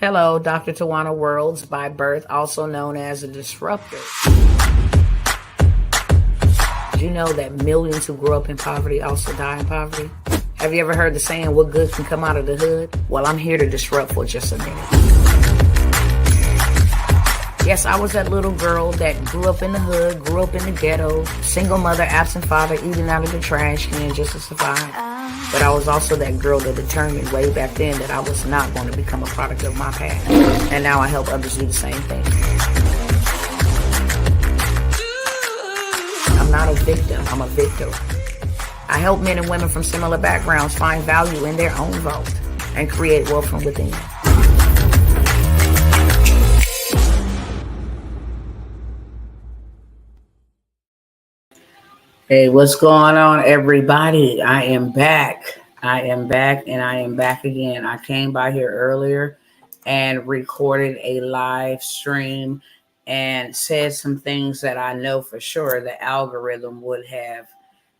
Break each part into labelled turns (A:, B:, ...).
A: Hello, Dr. Tawana Worlds, by birth, also known as a disruptor. Did you know that millions who grew up in poverty also die in poverty? Have you ever heard the saying, what good can come out of the hood? Well, I'm here to disrupt for just a minute. Yes, I was that little girl that grew up in the hood, grew up in the ghetto, single mother, absent father, eating out of the trash can just to survive. But I was also that girl that determined way back then that I was not going to become a product of my past. And now I help others do the same thing. I'm not a victim, I'm a victor. I help men and women from similar backgrounds find value in their own vault and create wealth from within. Hey, what's going on, everybody? I am back. And I am back again. I came by here earlier and recorded a live stream and said some things that I know for sure the algorithm would have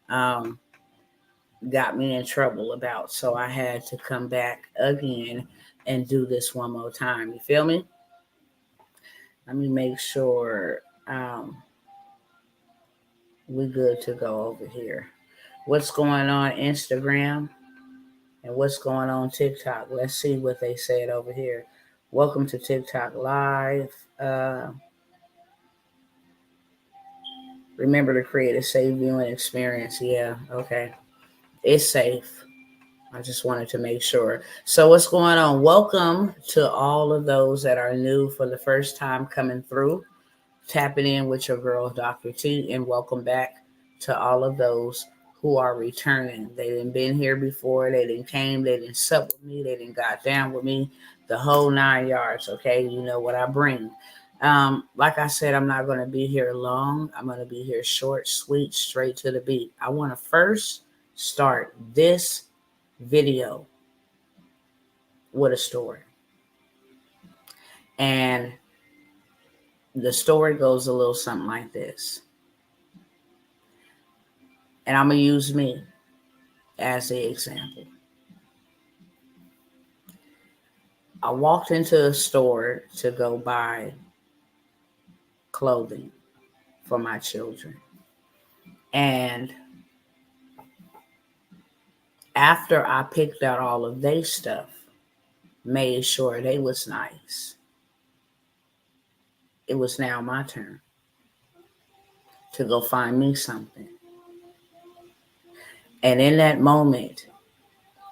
A: got me in trouble about. So I had to come back again and do this one more time. You feel me? Let me make sure we good to go over here. What's going on Instagram and what's going on TikTok? Let's see what they said over here. Welcome to TikTok Live. Remember to create a safe viewing experience. Yeah, okay. It's safe. I just wanted to make sure. So what's going on? Welcome to all of those that are new for the first time coming through. Tapping in with your girl, Dr. T, and welcome back to all of those who are returning. They didn't been here before. They didn't came. They didn't sup with me. They didn't got down with me. The whole 9 yards, okay? You know what I bring. Like I said, I'm not going to be here long. I'm going to be here short, sweet, straight to the beat. I want to first start this video with a story. And the story goes a little something like this. And I'm going to use me as the example. I walked into a store to go buy clothing for my children. And after I picked out all of their stuff, made sure they was nice, it was now my turn to go find me something. And in that moment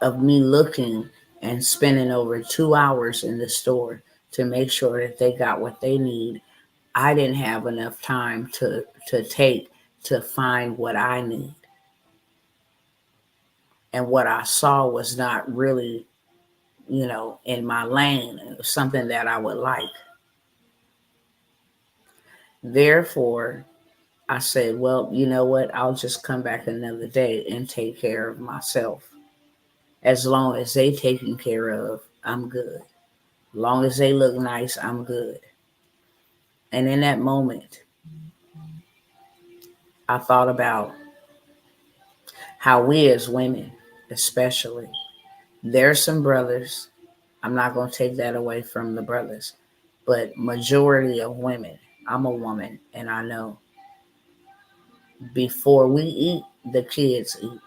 A: of me looking and spending over 2 hours in the store to make sure that they got what they need, I didn't have enough time to take to find what I need. And what I saw was not really, in my lane. It was something that I would like. Therefore, I said, well, you know what? I'll just come back another day and take care of myself. As long as they taken care of, I'm good. As long as they look nice, I'm good. And in that moment, I thought about how we as women, especially, there's some brothers, I'm not going to take that away from the brothers, but majority of women, I'm a woman, and I know before we eat, the kids eat.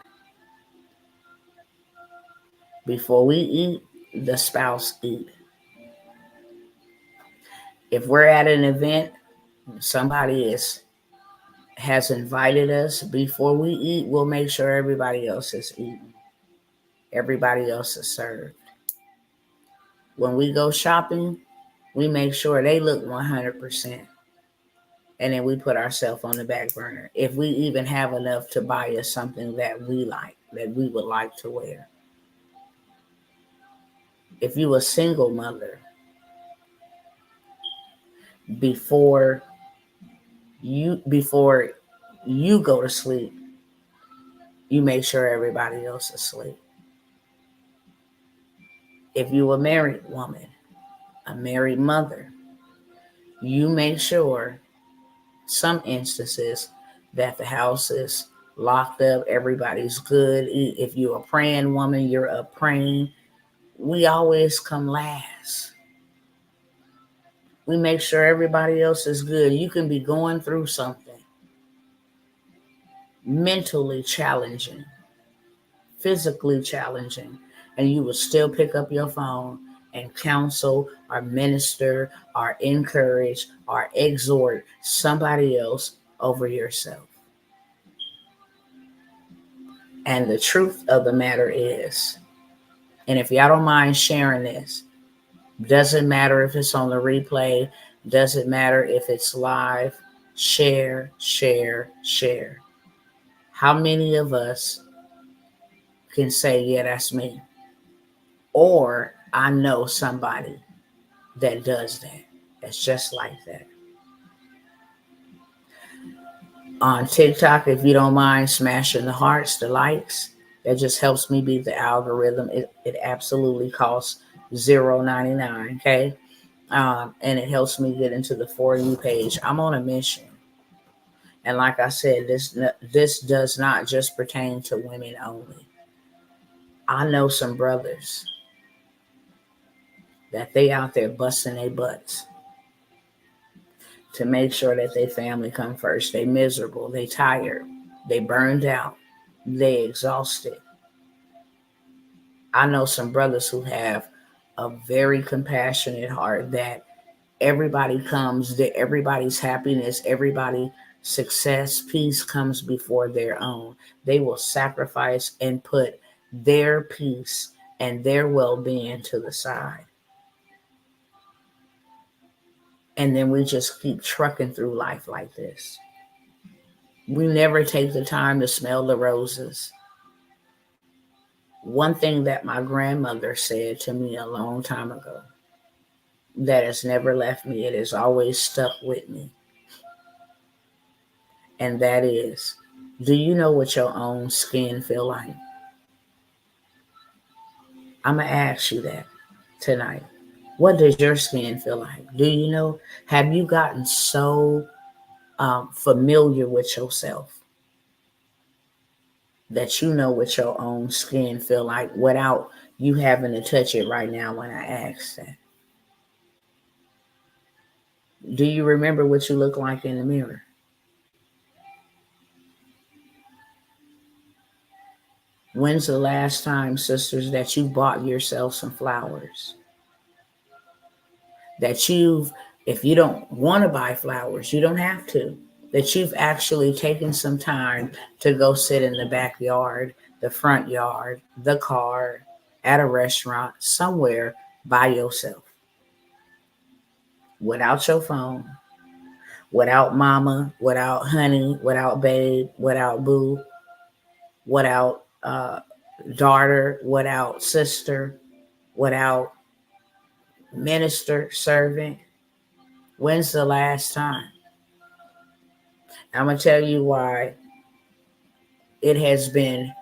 A: Before we eat, the spouse eat. If we're at an event, somebody has invited us, before we eat, we'll make sure everybody else is eating. Everybody else is served. When we go shopping, we make sure they look 100%. And then we put ourselves on the back burner. If we even have enough to buy us something that we like, that we would like to wear. If you a single mother, before you go to sleep, you make sure everybody else is asleep. If you a married woman, a married mother, you make sure, some instances, that the house is locked up, everybody's good. If you're a praying woman, you're up praying. We always come last. We make sure everybody else is good. You can be going through something mentally challenging, physically challenging, and you will still pick up your phone and counsel or minister or encourage or exhort somebody else over yourself. And the truth of the matter is, and if y'all don't mind sharing this, doesn't matter if it's on the replay, doesn't matter if it's live, share, share, share. How many of us can say, yeah, that's me? Or I know somebody that does that. That's just like that. On TikTok, if you don't mind smashing the hearts, the likes, that just helps me beat the algorithm. It absolutely costs $0.99, okay? And it helps me get into the For You page. I'm on a mission. And like I said, this does not just pertain to women only. I know some brothers that they out there busting their butts to make sure that their family come first. They miserable, they tired, they burned out, they exhausted. I know some brothers who have a very compassionate heart that everybody comes, that everybody's happiness, everybody's success, peace comes before their own. They will sacrifice and put their peace and their well-being to the side. And then we just keep trucking through life like this. We never take the time to smell the roses. One thing that my grandmother said to me a long time ago that has never left me, it has always stuck with me. And that is, do you know what your own skin feel like? I'm going to ask you that tonight. What does your skin feel like? Do you know? Have you gotten so familiar with yourself that you know what your own skin feel like without you having to touch it right now when I ask that? Do you remember what you look like in the mirror? When's the last time, sisters, that you bought yourself some flowers? That if you don't want to buy flowers, you don't have to. That you've actually taken some time to go sit in the backyard, the front yard, the car, at a restaurant, somewhere by yourself. Without your phone, without mama, without honey, without babe, without boo, without daughter, without sister, without minister, servant. When's the last time? I'm going to tell you why it has been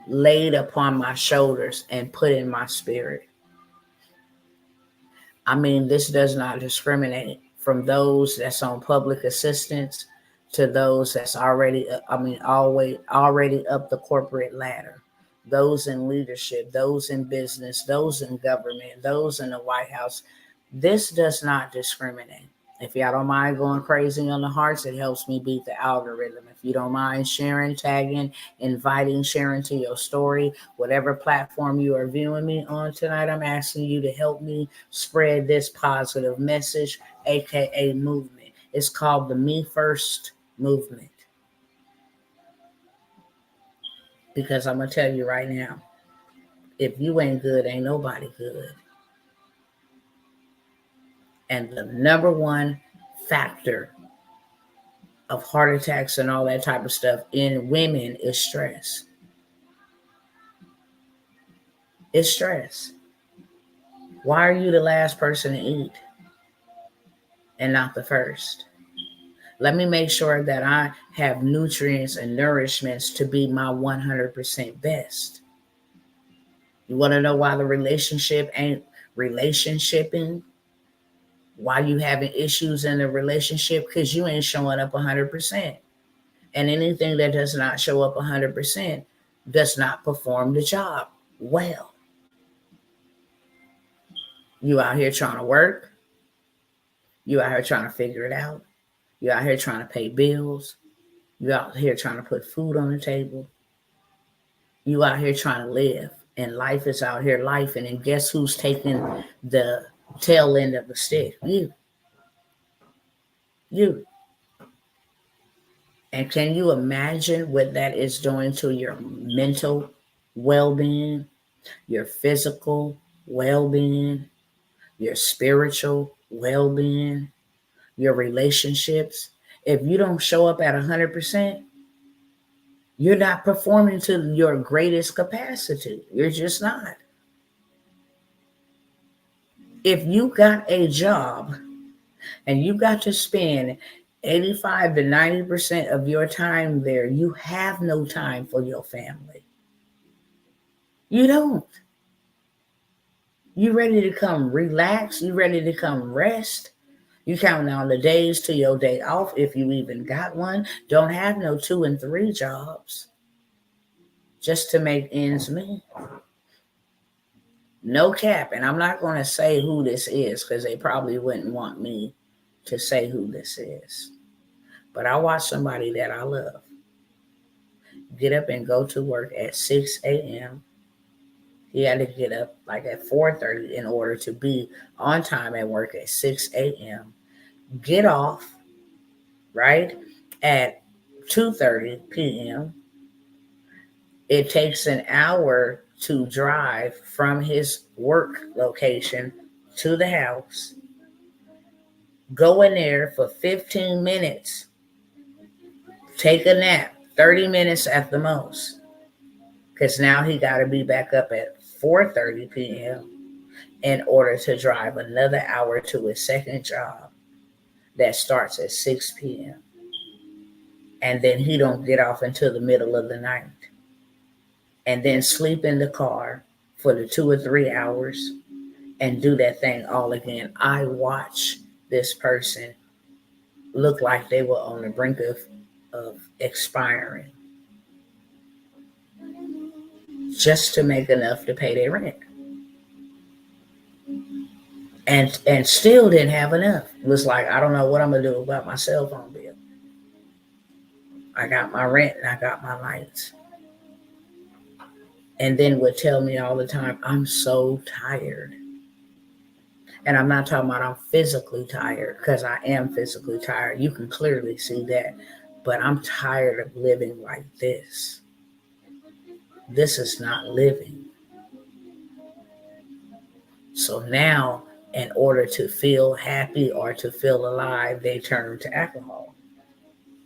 A: laid upon my shoulders and put in my spirit. I mean, this does not discriminate from those that's on public assistance to those that's already up the corporate ladder, those in leadership, those in business, those in government, those in the White House. This does not discriminate. If y'all don't mind going crazy on the hearts, it helps me beat the algorithm. If you don't mind sharing, tagging, inviting, sharing to your story, whatever platform you are viewing me on tonight, I'm asking you to help me spread this positive message, aka movement. It's called the Me First movement. Because I'm going to tell you right now, if you ain't good, ain't nobody good. And the number one factor of heart attacks and all that type of stuff in women is stress. It's stress. Why are you the last person to eat and not the first? Let me make sure that I have nutrients and nourishments to be my 100% best. You want to know why the relationship ain't relationshiping? Why you having issues in the relationship? Because you ain't showing up 100%. And anything that does not show up 100% does not perform the job well. You out here trying to work. You out here trying to figure it out. You out here trying to pay bills. You out here trying to put food on the table. You out here trying to live. And life is out here life. And then guess who's taking the tail end of the stick? You. You. And can you imagine what that is doing to your mental well-being, your physical well-being, your spiritual well-being, your relationships? If you don't show up at 100%, you're not performing to your greatest capacity. You're just not. If you got a job and you got to spend 85 to 90% of your time there, you have no time for your family. You don't. You ready to come relax? You ready to come rest? You counting down the days to your day off if you even got one. Don't have no 2 and 3 jobs just to make ends meet. No cap. And I'm not going to say who this is because they probably wouldn't want me to say who this is. But I watch somebody that I love get up and go to work at 6 a.m. He had to get up like at 4:30 in order to be on time at work at 6 a.m. Get off, right, at 2:30 p.m. It takes an hour to drive from his work location to the house. Go in there for 15 minutes. Take a nap, 30 minutes at the most. Because now he got to be back up at 4:30 p.m. in order to drive another hour to his second job that starts at 6 p.m. And then he don't get off until the middle of the night. And then sleep in the car for the 2 or 3 hours and do that thing all again. I watch this person look like they were on the brink of expiring just to make enough to pay their rent. And still didn't have enough. It was like, I don't know what I'm going to do about my cell phone bill. I got my rent and I got my lights. And then would tell me all the time, I'm so tired. And I'm not talking about I'm physically tired, because I am physically tired. You can clearly see that. But I'm tired of living like this. This is not living. So now, in order to feel happy or to feel alive, they turn to alcohol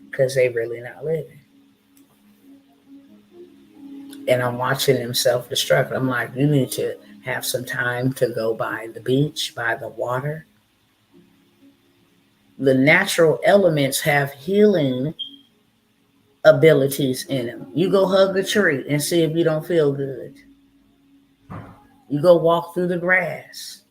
A: because they really not living. And I'm watching them self-destruct. I'm like, you need to have some time to go by the beach, by the water. The natural elements have healing abilities in them. You go hug a tree and see if you don't feel good. You go walk through the grass.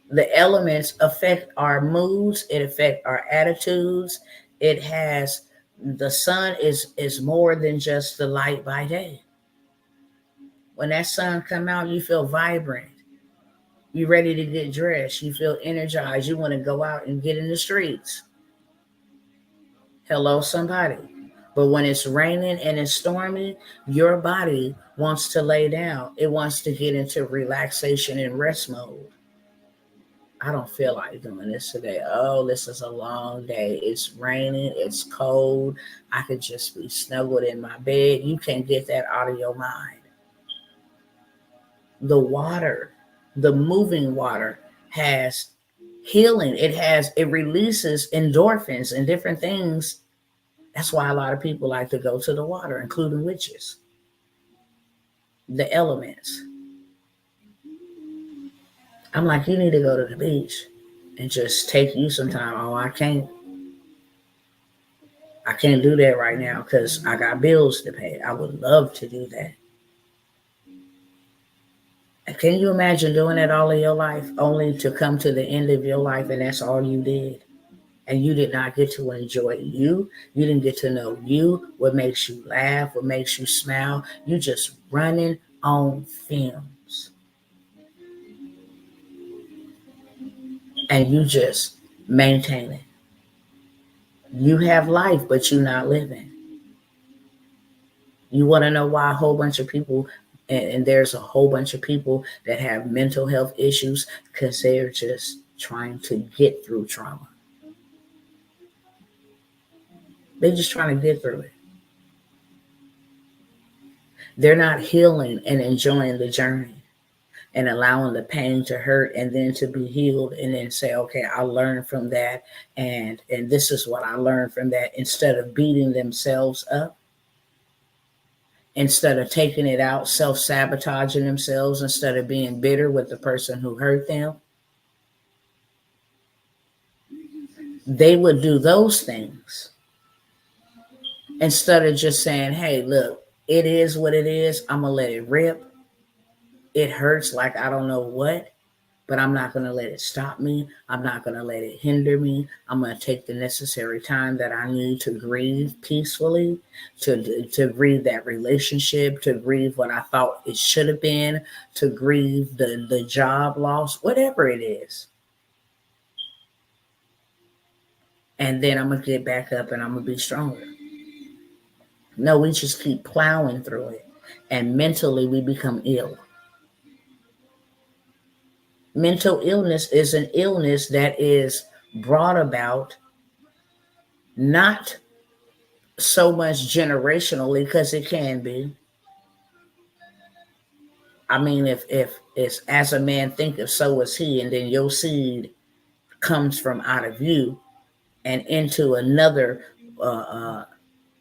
A: The elements affect our moods. It affects our attitudes. It has, the sun is more than just the light by day. When that sun come out, you feel vibrant. You're ready to get dressed. You feel energized. You want to go out and get in the streets. Hello, somebody. But when it's raining and it's stormy, your body wants to lay down. It wants to get into relaxation and rest mode. I don't feel like doing this today. Oh, this is a long day. It's raining. It's cold. I could just be snuggled in my bed. You can't get that out of your mind. The water, the moving water, has healing. It releases endorphins and different things. That's why a lot of people like to go to the water, including witches. The elements. I'm like, you need to go to the beach and just take you some time. Oh, I can't do that right now because I got bills to pay. I would love to do that. And can you imagine doing that all of your life, only to come to the end of your life and that's all you did? And you did not get to enjoy you. You didn't get to know you, what makes you laugh, what makes you smile. You just running on fumes. And you just Maintain it. You have life, but you're not living. You want to know why a whole bunch of people, and there's a whole bunch of people that have mental health issues because they're just trying to get through trauma. They're just trying to get through it. They're not healing and enjoying the journey and allowing the pain to hurt and then to be healed and then say, okay, I learned from that, and this is what I learned from that, instead of beating themselves up, instead of taking it out, self-sabotaging themselves, instead of being bitter with the person who hurt them. They would do those things instead of just saying, hey, look, it is what it is. I'm going to let it rip. It hurts like I don't know what, but I'm not going to let it stop me. I'm not going to let it hinder me. I'm going to take the necessary time that I need to grieve peacefully, to grieve that relationship, to grieve what I thought it should have been, to grieve the job loss, whatever it is. And then I'm going to get back up and I'm going to be stronger. No, we just keep plowing through it. And mentally, we become ill. Mental illness is an illness that is brought about not so much generationally, because it can be. I mean, if it's as a man thinketh, so is he, and then your seed comes from out of you and into another a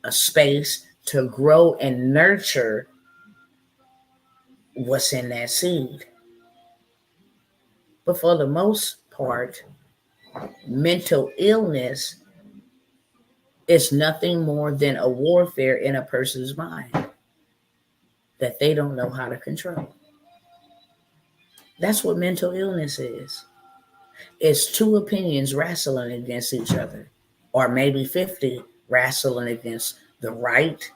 A: space to grow and nurture what's in that seed. But for the most part, mental illness is nothing more than a warfare in a person's mind that they don't know how to control. That's what mental illness is. It's two opinions wrestling against each other, or maybe 50 wrestling against the right.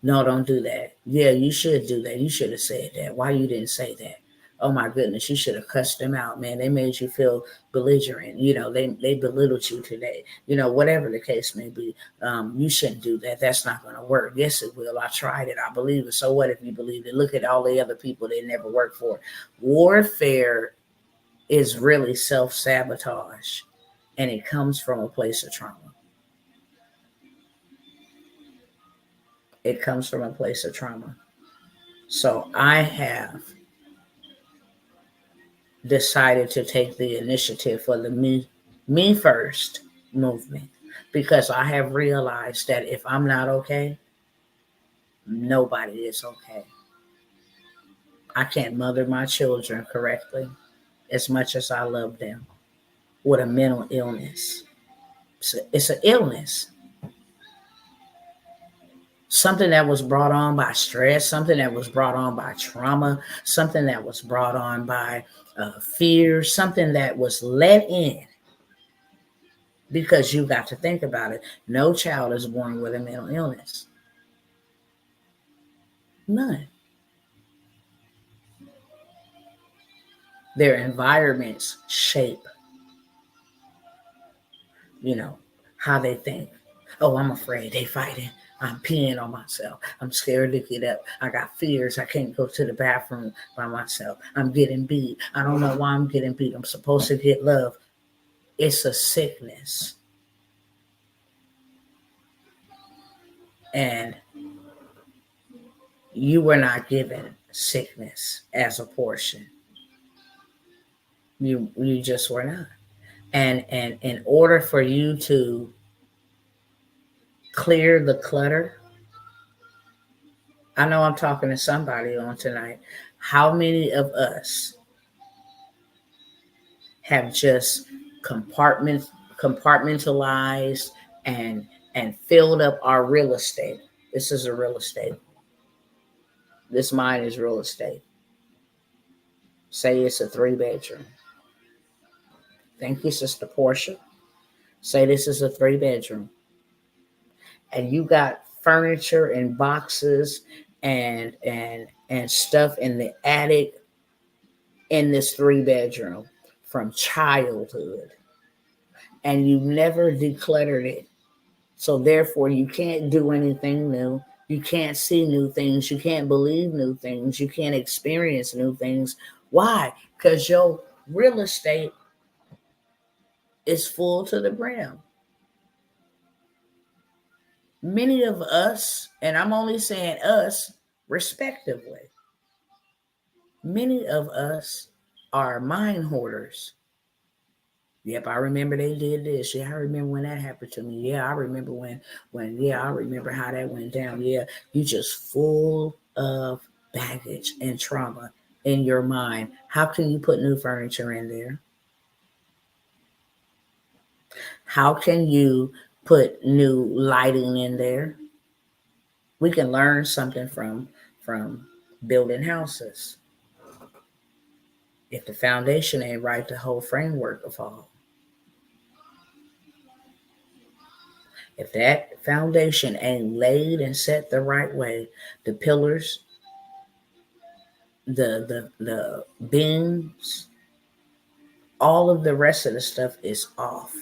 A: No, don't do that. Yeah, you should do that. You should have said that. Why you didn't say that? Oh my goodness, you should have cussed them out, man. They made you feel belligerent. They belittled you today. Whatever the case may be, you shouldn't do that. That's not going to work. Yes, it will. I tried it. I believe it. So what if you believe it? Look at all the other people that never worked for. Warfare is really self-sabotage, and it comes from a place of trauma. It comes from a place of trauma. So I have decided to take the initiative for the me first movement, because I have realized that if I'm not okay, nobody is okay. I can't mother my children correctly as much as I love them with a mental illness. It's an illness. Something that was brought on by stress, something that was brought on by trauma, something that was brought on by fear, something that was let in. Because you got to think about it. No child is born with a mental illness. None. Their environments shape, how they think. Oh, I'm afraid. They fighting. I'm peeing on myself. I'm scared to get up. I got fears. I can't go to the bathroom by myself. I'm getting beat. I don't know why I'm getting beat. I'm supposed to get love. It's a sickness. And you were not given sickness as a portion. You just were not. And in order for you to clear the clutter, I know I'm talking to somebody on tonight. How many of us have just compartmentalized and filled up our real estate? This is a real estate. This mine is real estate. Say it's a 3-bedroom. Thank you, Sister Portia. Say this is a 3-bedroom. And you got furniture and boxes and stuff in the attic in this 3-bedroom from childhood. and you never decluttered it. So therefore, you can't do anything new. You can't see new things. You can't believe new things. You can't experience new things. Why? Because your real estate is full to the brim. Many of us, and I'm only saying us respectively, many of us are mind hoarders. Yep, I remember they did this. Yeah, I remember when that happened to me. Yeah, I remember yeah, I remember how that went down. Yeah, you just full of baggage and trauma in your mind. How can you put new furniture in there? How can you put new lighting in there? We can learn something from building houses. If the foundation ain't right, the whole framework will fall. If that foundation ain't laid and set the right way, the pillars, the beams, all of the rest of the stuff is off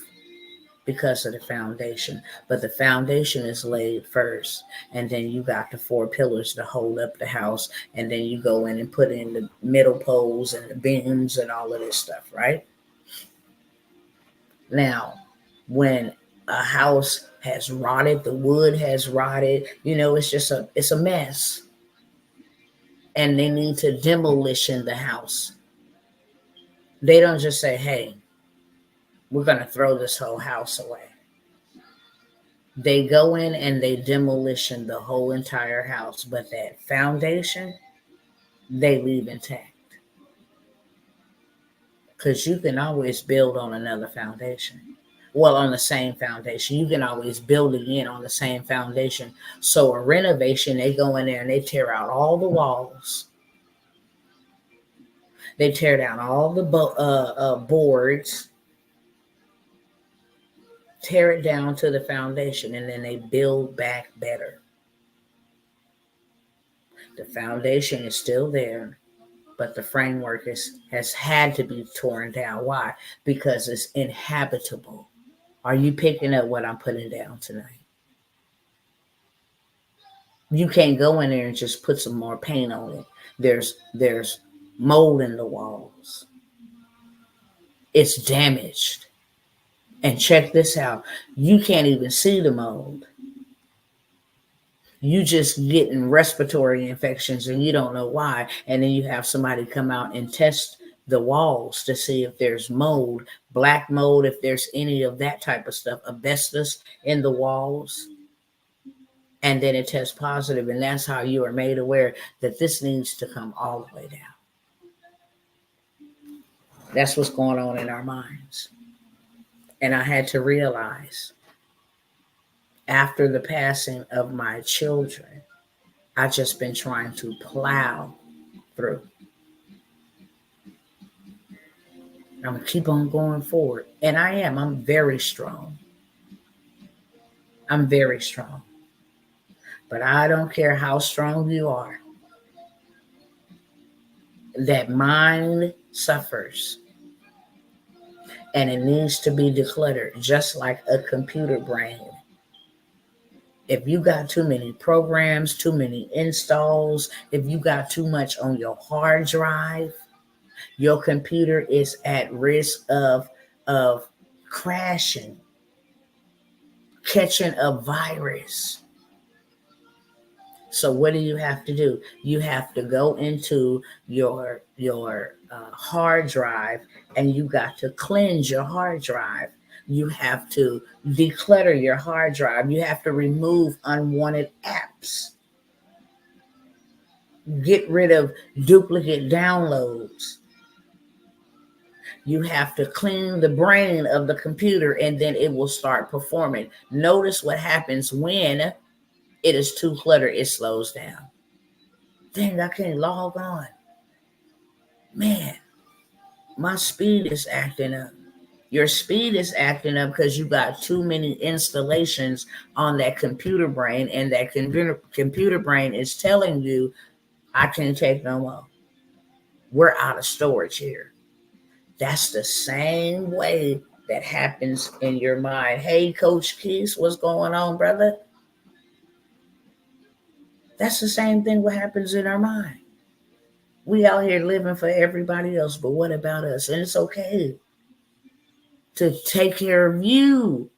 A: because of the foundation. But the foundation is laid first, and then you got the four pillars to hold up the house, and then you go in and put in the middle poles and the beams and all of this stuff, right? Now, when a house has rotted, the wood has rotted, it's a mess. And they need to demolition the house. They don't just say, hey, we're going to throw this whole house away. They go in and they demolition the whole entire house, but that foundation, they leave intact. Because you can always build on another foundation. Well, on the same foundation. You can always build again on the same foundation. So a renovation, they go in there and they tear out all the walls. They tear down all the boards, tear it down to the foundation, and then they build back better. The foundation is still there, but the framework has had to be torn down. Why? Because it's inhabitable. Are you picking up what I'm putting down tonight? You can't go in there and just put some more paint on it. There's mold in the walls. It's damaged. And check this out. You can't even see the mold. You just getting respiratory infections and you don't know why. And then you have somebody come out and test the walls to see if there's mold, black mold, if there's any of that type of stuff, asbestos in the walls. And then it tests positive, and that's how you are made aware that this needs to come all the way down. That's what's going on in our minds. And I had to realize after the passing of my children, I've just been trying to plow through. I'm going to keep on going forward. And I am. I'm very strong. I'm very strong. But I don't care how strong you are. That mind suffers. And it needs to be decluttered, just like a computer brain. If you got too many programs, too many installs, if you got too much on your hard drive, your computer is at risk of crashing, catching a virus. So what do you have to do? You have to go into your hard drive, and you got to cleanse your hard drive. You have to declutter your hard drive. You have to remove unwanted apps. Get rid of duplicate downloads. You have to clean the brain of the computer, and then it will start performing. Notice what happens when it is too cluttered. It slows down. Dang, I can't log on. Man, my speed is acting up. Your speed is acting up because you got too many installations on that computer brain, and that computer brain is telling you, I can't take no more. We're out of storage here. That's the same way that happens in your mind. Hey, Coach Keys, what's going on, brother? That's the same thing what happens in our mind. We out here living for everybody else, but what about us? And it's okay to take care of you.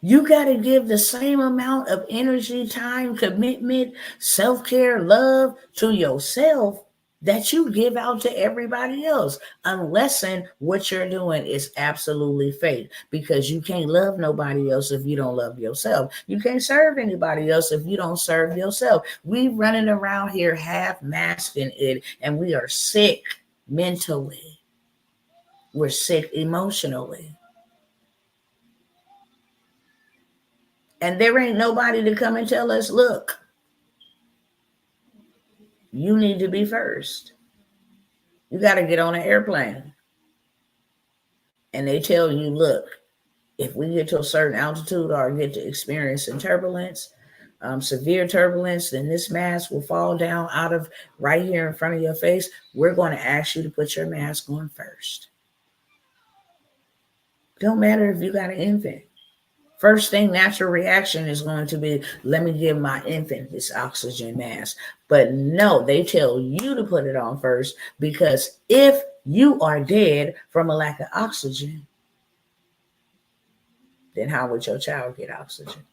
A: You got to give the same amount of energy, time, commitment, self-care, love to yourself that you give out to everybody else, unless what you're doing is absolutely fake, because you can't love nobody else if you don't love yourself. You can't serve anybody else if you don't serve yourself. We running around here half-masking it, and we are sick mentally. We're sick emotionally. And there ain't nobody to come and tell us, look, you need to be first. You got to get on an airplane. And they tell you, look, if we get to a certain altitude or get to experiencing turbulence, severe turbulence, then this mask will fall down out of right here in front of your face. We're going to ask you to put your mask on first. Don't matter if you got an infant. First thing, natural reaction is going to be, let me give my infant this oxygen mask. But no, they tell you to put it on first, because if you are dead from a lack of oxygen, then how would your child get oxygen?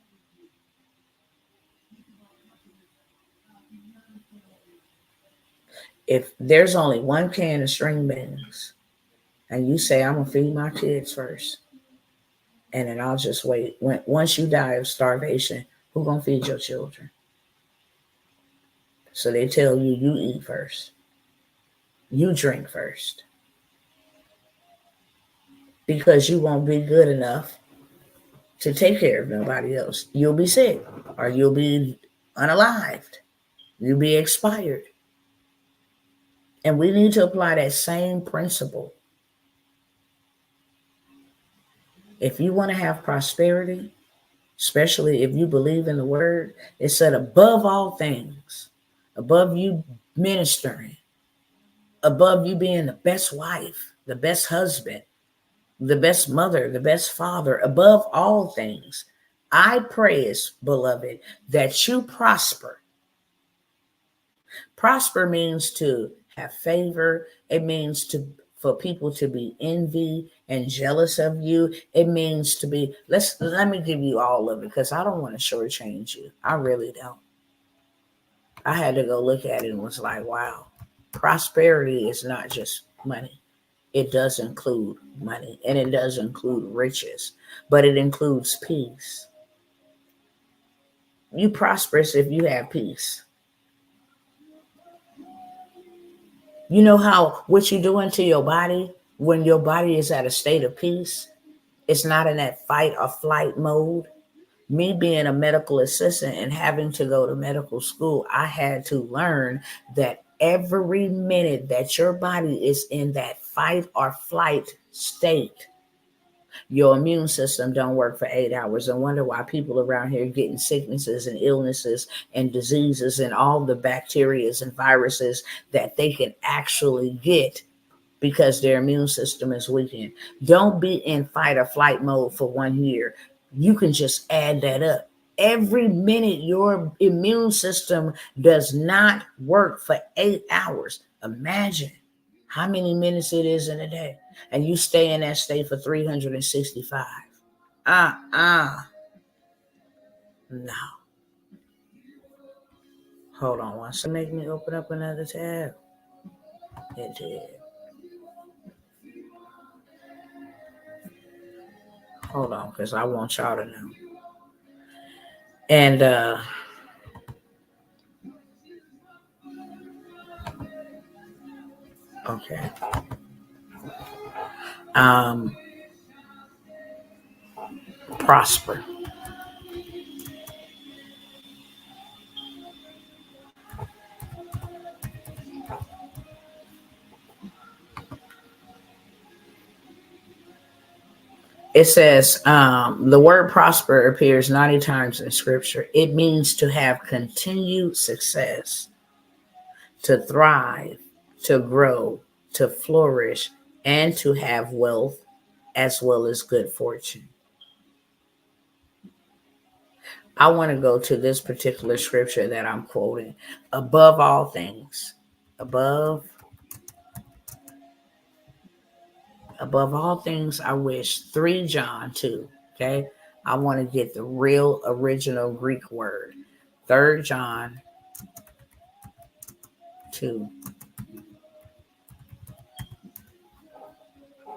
A: If there's only one can of string beans and you say, I'm going to feed my kids first, and then I'll just wait. Once you die of starvation, who's going to feed your children? So they tell you, you eat first. You drink first. Because you won't be good enough to take care of nobody else. You'll be sick, or you'll be unalived. You'll be expired. And we need to apply that same principle. If you want to have prosperity, especially if you believe in the word, it said above all things, above you ministering, above you being the best wife, the best husband, the best mother, the best father, above all things, I pray, beloved, that you prosper. Prosper means to have favor. It means for people to be envy and jealous of you. It means to be, let me give you all of it, because I don't want to shortchange you. I really don't. I had to go look at it and was like, wow, prosperity is not just money. It does include money, and it does include riches, but it includes peace. You prosperous if you have peace. You know what you're doing to your body when your body is at a state of peace? It's not in that fight or flight mode. Me being a medical assistant and having to go to medical school, I had to learn that every minute that your body is in that fight or flight state, your immune system don't work for 8 hours. And wonder why people around here getting sicknesses and illnesses and diseases and all the bacteria and viruses that they can actually get, because their immune system is weakened. Don't be in fight or flight mode for 1 year. You can just add that up. Every minute your immune system does not work for 8 hours. Imagine how many minutes it is in a day. And you stay in that state for 365. No. Hold on one second. Make me open up another tab. It did. Hold on, because I want y'all to know. And okay. Prosper. It says the word prosper appears 90 times in scripture. It means to have continued success, to thrive, to grow, to flourish, and to have wealth as well as good fortune. I want to go to this particular scripture that I'm quoting. Above all things, above all things, I wish 3 John 2. Okay. I want to get the real original Greek word. 3 John 2.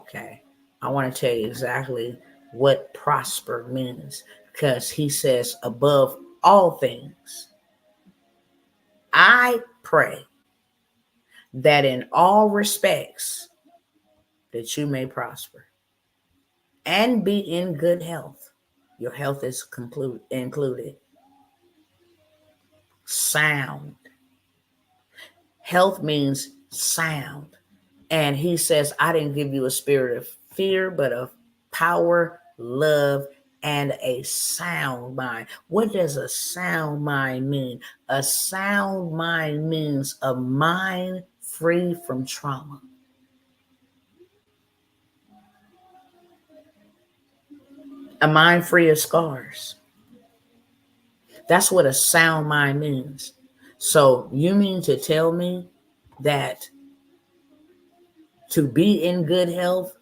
A: Okay. I want to tell you exactly what prosper means, because he says above all things, I pray that in all respects that you may prosper and be in good health. Your health is included. Sound. Health means sound. And he says, I didn't give you a spirit of fear, but of power, love, and a sound mind. What does a sound mind mean? A sound mind means a mind free from trauma. A mind free of scars. That's what a sound mind means. So you mean to tell me that to be in good health,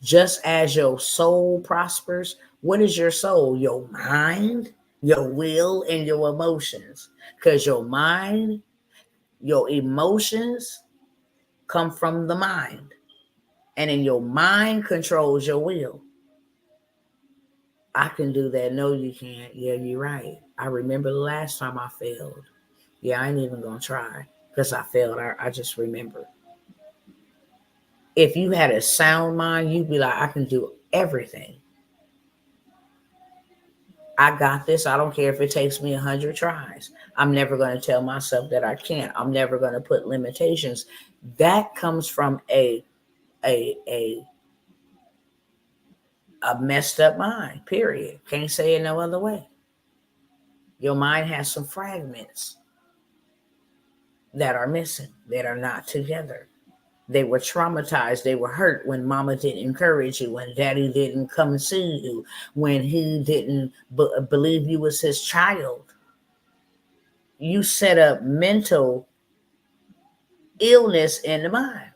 A: just as your soul prospers, what is your soul? Your mind, your will, and your emotions. Because your mind, your emotions come from the mind. And then your mind controls your will. I can do that. No, you can't. Yeah, you're right. I remember the last time I failed. Yeah, I ain't even going to try because I failed. I just remember. If you had a sound mind, you'd be like, I can do everything. I got this. I don't care if it takes me 100 tries. I'm never going to tell myself that I can't. I'm never going to put limitations. That comes from a messed up mind, period. Can't say it no other way. Your mind has some fragments that are missing, that are not together. They were traumatized. They were hurt when mama didn't encourage you, when daddy didn't come and see you, when he didn't believe you was his child. You set up mental illness in the mind.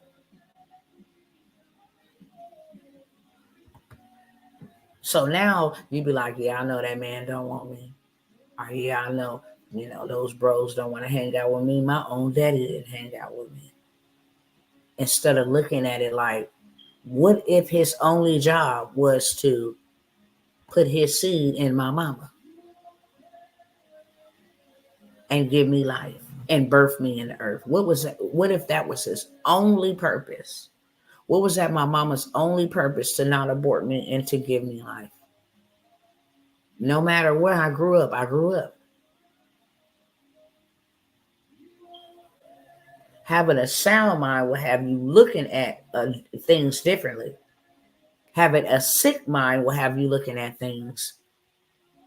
A: So now you be like, yeah, I know that man don't want me. Or yeah, I know, those bros don't want to hang out with me. My own daddy didn't hang out with me. Instead of looking at it like, what if his only job was to put his seed in my mama and give me life and birth me in the earth? What was that? What if that was his only purpose? What was that my mama's only purpose, to not abort me and to give me life? No matter where I grew up, I grew up. Having a sound mind will have you looking at things differently. Having a sick mind will have you looking at things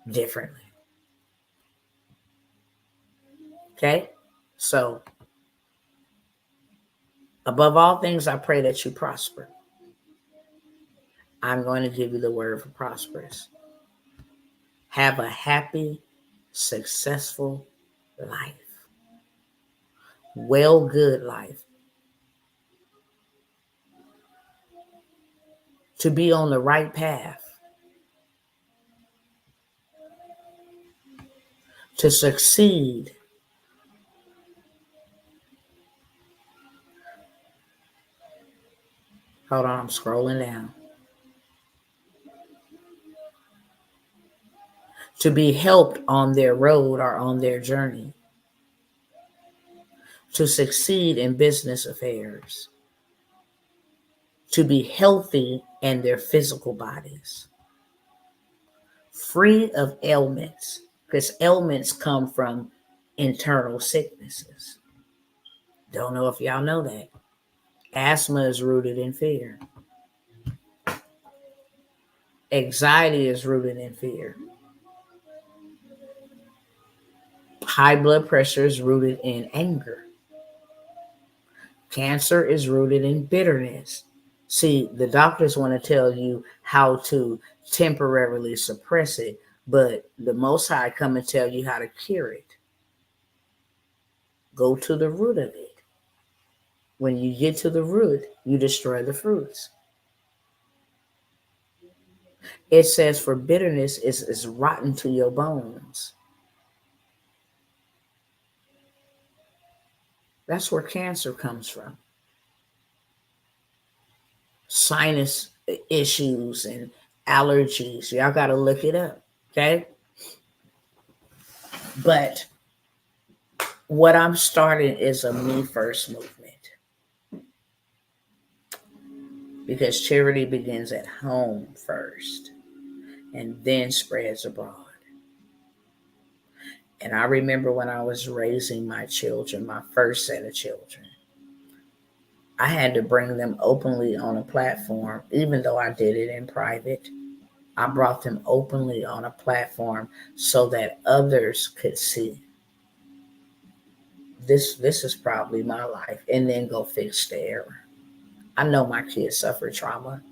A: differently. Okay? So, above all things, I pray that you prosper. I'm going to give you the word for prosperous. Have a happy, successful life. Good life. To be on the right path. To succeed. Hold on, I'm scrolling down. To be helped on their road or on their journey. To succeed in business affairs. To be healthy in their physical bodies. Free of ailments, because ailments come from internal sicknesses. Don't know if y'all know that. Asthma is rooted in fear. Anxiety is rooted in fear. High blood pressure is rooted in anger. Cancer is rooted in bitterness. See, the doctors want to tell you how to temporarily suppress it, but the Most High come and tell you how to cure it. Go to the root of it. When you get to the root, you destroy the fruits. It says for bitterness is rotten to your bones. That's where cancer comes from. Sinus issues and allergies. Y'all got to look it up. Okay. But what I'm starting is a me first movement, because charity begins at home first and then spreads abroad. And I remember when I was raising my children, my first set of children, I had to bring them openly on a platform, even though I did it in private. I brought them openly on a platform so that others could see this is probably my life, and then go fix the error. I know my kids suffer trauma.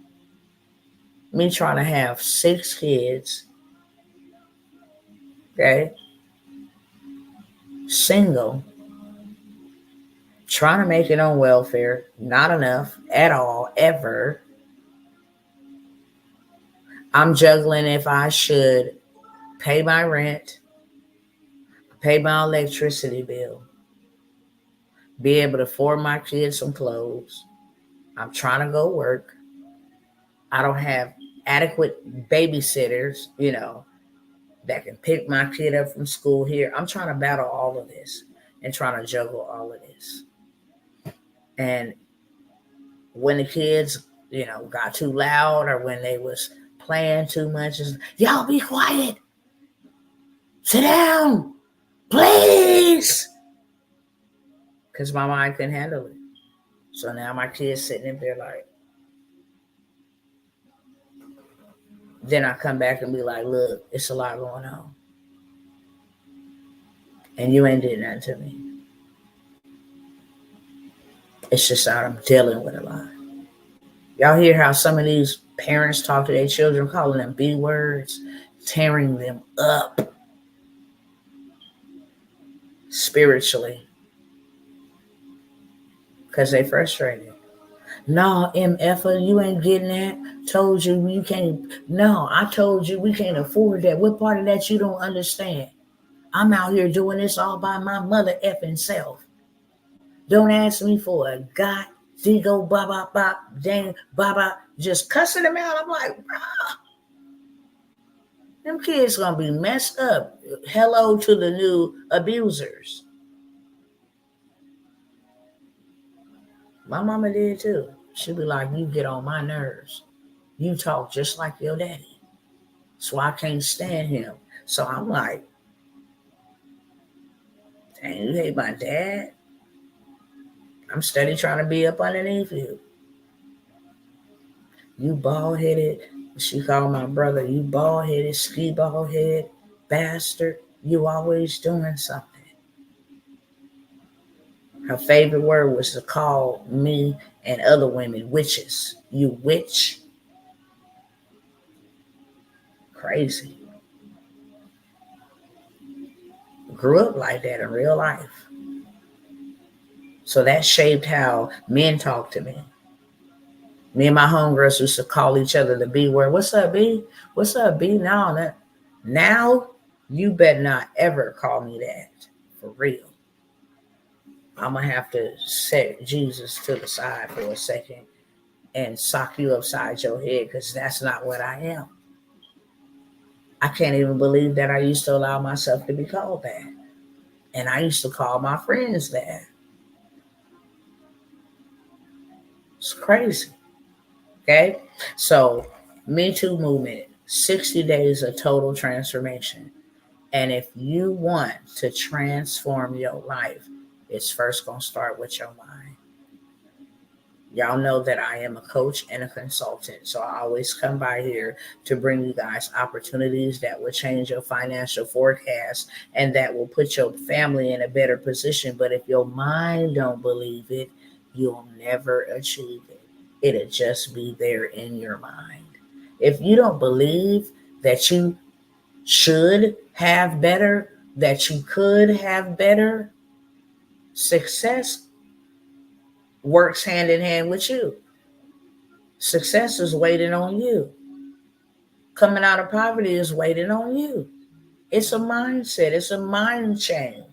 A: Me trying to have 6 kids, okay, single, trying to make it on welfare, not enough at all, ever. I'm juggling if I should pay my rent, pay my electricity bill, be able to afford my kids some clothes. I'm trying to go work. I don't have adequate babysitters, that can pick my kid up from school here. I'm trying to battle all of this and trying to juggle all of this. And when the kids, got too loud, or when they was playing too much, y'all be quiet. Sit down, please. Because my mind couldn't handle it. So now my kid's sitting in there like, then I come back and be like, look, it's a lot going on. And you ain't did nothing to me. It's just that I'm dealing with a lot. Y'all hear how some of these parents talk to their children, calling them B words, tearing them up spiritually because they frustrated. No, MF, you ain't getting that. Told you you can't. No, I told you we can't afford that. What part of that you don't understand? I'm out here doing this all by my mother effing self. Don't ask me for a god, digo, baba, bop, dang, baba, just cussing them out. I'm like, bruh, them kids gonna be messed up. Hello to the new abusers. My mama did too. She'd be like, you get on my nerves. You talk just like your daddy. So I can't stand him. So I'm like, dang, you hate my dad? I'm steady trying to be up underneath you. You bald headed. She called my brother, you bald headed, ski bald head bastard. You always doing something. Her favorite word was to call me and other women witches. You witch. Crazy. Grew up like that in real life. So that shaped how men talk to me. Me and my homegirls used to call each other the B word. What's up, B? What's up, B? Now you better not ever call me that. For real. I'm going to have to set Jesus to the side for a second and sock you upside your head, because that's not what I am. I can't even believe that I used to allow myself to be called that. And I used to call my friends that. It's crazy. Okay? So, Me Too movement, 60 days of total transformation. And if you want to transform your life, it's first going to start with your mind. Y'all know that I am a coach and a consultant. So I always come by here to bring you guys opportunities that will change your financial forecast and that will put your family in a better position. But if your mind don't believe it, you'll never achieve it. It'll just be there in your mind. If you don't believe that you should have better, that you could have better, success works hand in hand with you. Success is waiting on you. Coming out of poverty is waiting on you. It's a mindset, it's a mind change.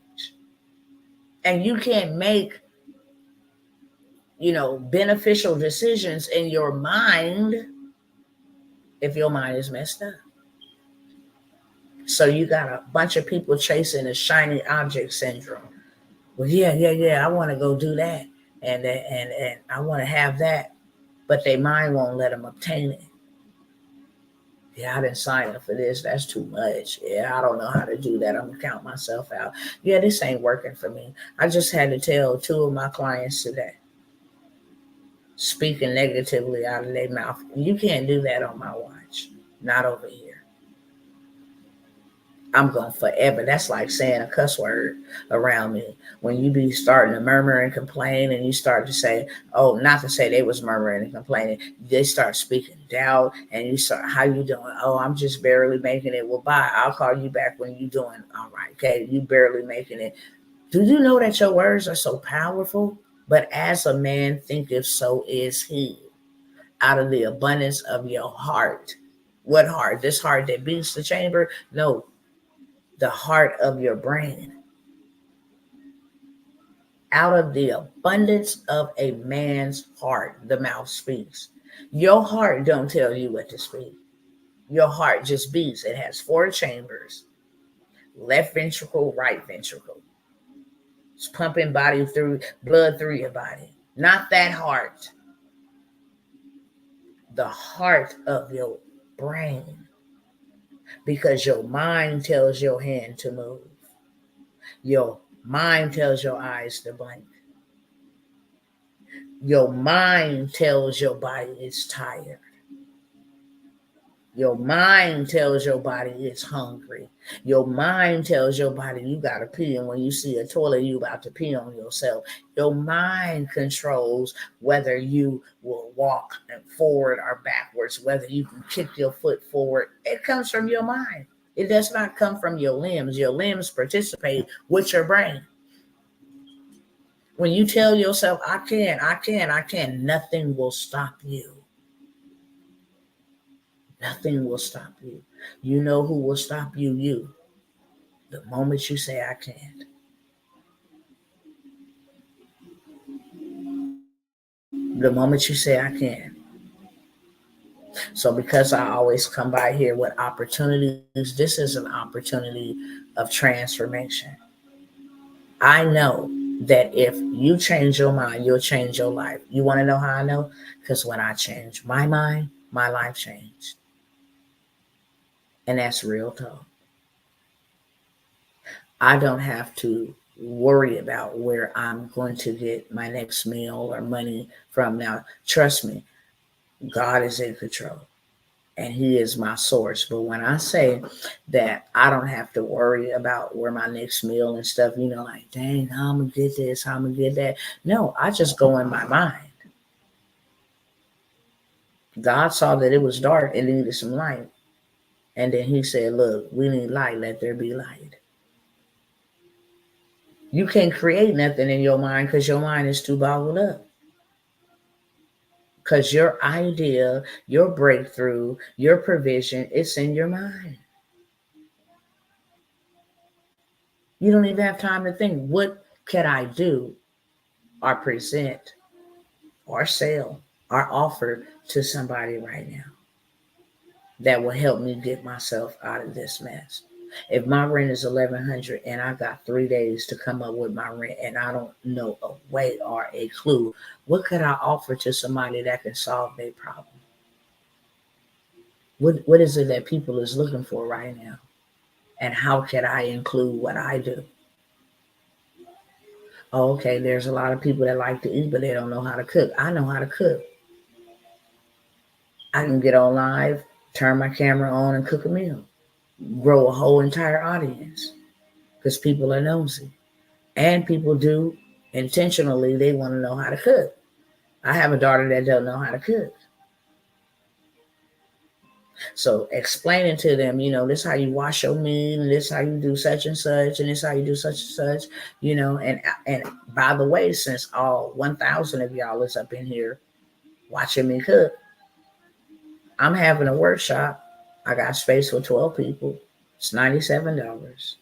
A: And you can't make, beneficial decisions in your mind if your mind is messed up. So you got a bunch of people chasing a shiny object syndrome. Well, yeah, I want to go do that. And I want to have that. But their mind won't let them obtain it. Yeah, I didn't sign up for this. That's too much. Yeah, I don't know how to do that. I'm going to count myself out. Yeah, this ain't working for me. I just had to tell 2 of my clients today, speaking negatively out of their mouth. You can't do that on my watch. Not over here. I'm going forever. That's like saying a cuss word around me. When you be starting to murmur and complain and you start to say, oh, not to say they was murmuring and complaining. They start speaking doubt and you start, how you doing? Oh, I'm just barely making it. Well, bye. I'll call you back when you're doing all right. Okay, you barely making it. Do you know that your words are so powerful? But as a man thinketh, so is he. Out of the abundance of your heart. What heart? This heart that beats the chamber? No. The heart of your brain. Out of the abundance of a man's heart, the mouth speaks. Your heart don't tell you what to speak. Your heart just beats. It has 4 chambers. Left ventricle, right ventricle. It's pumping blood through your body. Not that heart. The heart of your brain. Because your mind tells your hand to move. Your mind tells your eyes to blink. Your mind tells your body it's tired. Your mind tells your body it's hungry. Your mind tells your body you got to pee. And when you see a toilet, you about to pee on yourself. Your mind controls whether you will walk forward or backwards, whether you can kick your foot forward. It comes from your mind. It does not come from your limbs. Your limbs participate with your brain. When you tell yourself, I can, nothing will stop you. Nothing will stop you. You know who will stop you? You. The moment you say, I can't. The moment you say, I can. So because I always come by here with opportunities, this is an opportunity of transformation. I know that if you change your mind, you'll change your life. You want to know how I know? Because when I changed my mind, my life changed. And that's real talk. I don't have to worry about where I'm going to get my next meal or money from now. Trust me, God is in control and he is my source. But when I say that I don't have to worry about where my next meal and stuff, like, dang, how I'm going to get this, how I'm going to get that. No, I just go in my mind. God saw that it was dark and needed some light. And then he said, look, we need light. Let there be light. You can't create nothing in your mind because your mind is too boggled up. Because your idea, your breakthrough, your provision, it's in your mind. You don't even have time to think, what can I do or present or sell or offer to somebody right now that will help me get myself out of this mess? If my rent is $1,100 and I got 3 days to come up with my rent and I don't know a way or a clue, what could I offer to somebody that can solve their problem? What is it that people is looking for right now? And how can I include what I do? Oh, okay, there's a lot of people that like to eat, but they don't know how to cook. I know how to cook. I can get on live, turn my camera on and cook a meal. Grow a whole entire audience because people are nosy. And people do intentionally, they want to know how to cook. I have a daughter that don't know how to cook. So explaining to them, this is how you wash your meat, and this is how you do such and such, and this is how you do such and such, and by the way, since all 1,000 of y'all is up in here watching me cook, I'm having a workshop. I got space for 12 people. It's $97.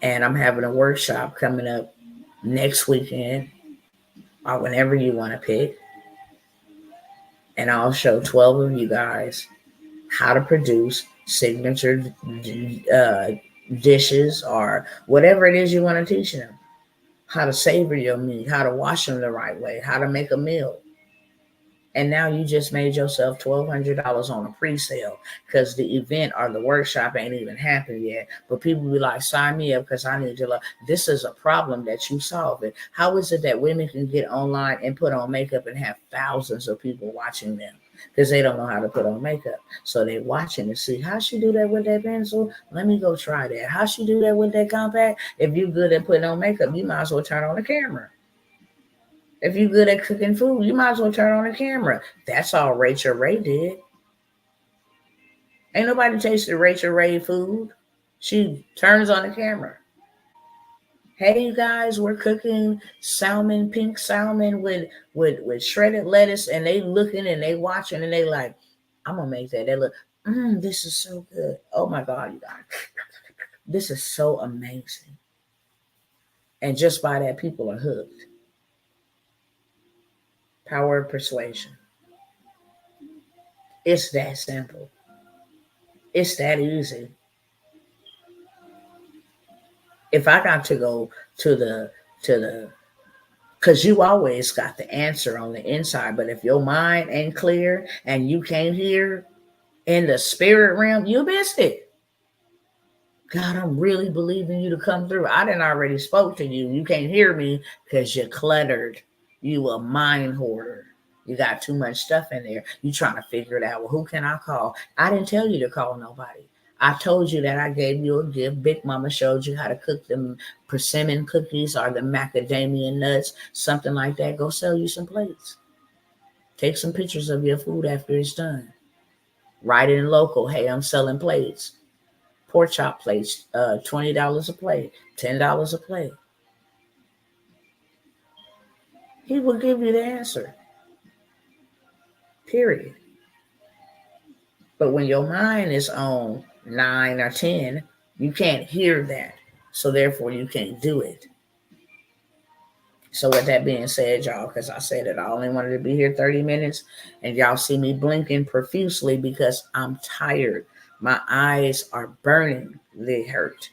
A: And I'm having a workshop coming up next weekend or whenever you want to pick. And I'll show 12 of you guys how to produce signature dishes or whatever it is you want to teach them. How to savor your meat, how to wash them the right way, how to make a meal. And now you just made yourself $1,200 on a pre-sale because the event or the workshop ain't even happened yet. But people be like, sign me up because I need to learn. This is a problem that you solve it. How is it that women can get online and put on makeup and have thousands of people watching them? Because they don't know how to put on makeup. So they're watching to see how she do that with that pencil. Let me go try that. How she do that with that compact? If you're good at putting on makeup, you might as well turn on the camera. If you're good at cooking food, you might as well turn on the camera. That's all Rachel Ray did. Ain't nobody tasted Rachel Ray food. She turns on the camera. Hey, you guys, we're cooking salmon, pink salmon with shredded lettuce, and they looking and they watching and they like, I'm gonna make that. They look, this is so good. Oh my God, you guys, this is so amazing. And just by that, people are hooked. Power of persuasion. It's that simple. It's that easy. If I got to go to the because you always got the answer on the inside, but if your mind ain't clear and you can't hear in the spirit realm, you missed it. God, I'm really believing you to come through. I didn't already spoke to you. You can't hear me because you're cluttered. You a mind hoarder. You got too much stuff in there. You trying to figure it out. Well, who can I call? I didn't tell you to call nobody. I told you that I gave you a gift. Big Mama showed you how to cook them persimmon cookies or the macadamia nuts, something like that. Go sell you some plates. Take some pictures of your food after it's done. Write in local. Hey, I'm selling plates. Pork chop plates, $20 a plate, $10 a plate. He will give you the answer. Period. But when your mind is on 9 or 10, you can't hear that. So therefore you can't do it. So with that being said, y'all, because I said that I only wanted to be here 30 minutes and y'all see me blinking profusely because I'm tired. My eyes are burning. They hurt.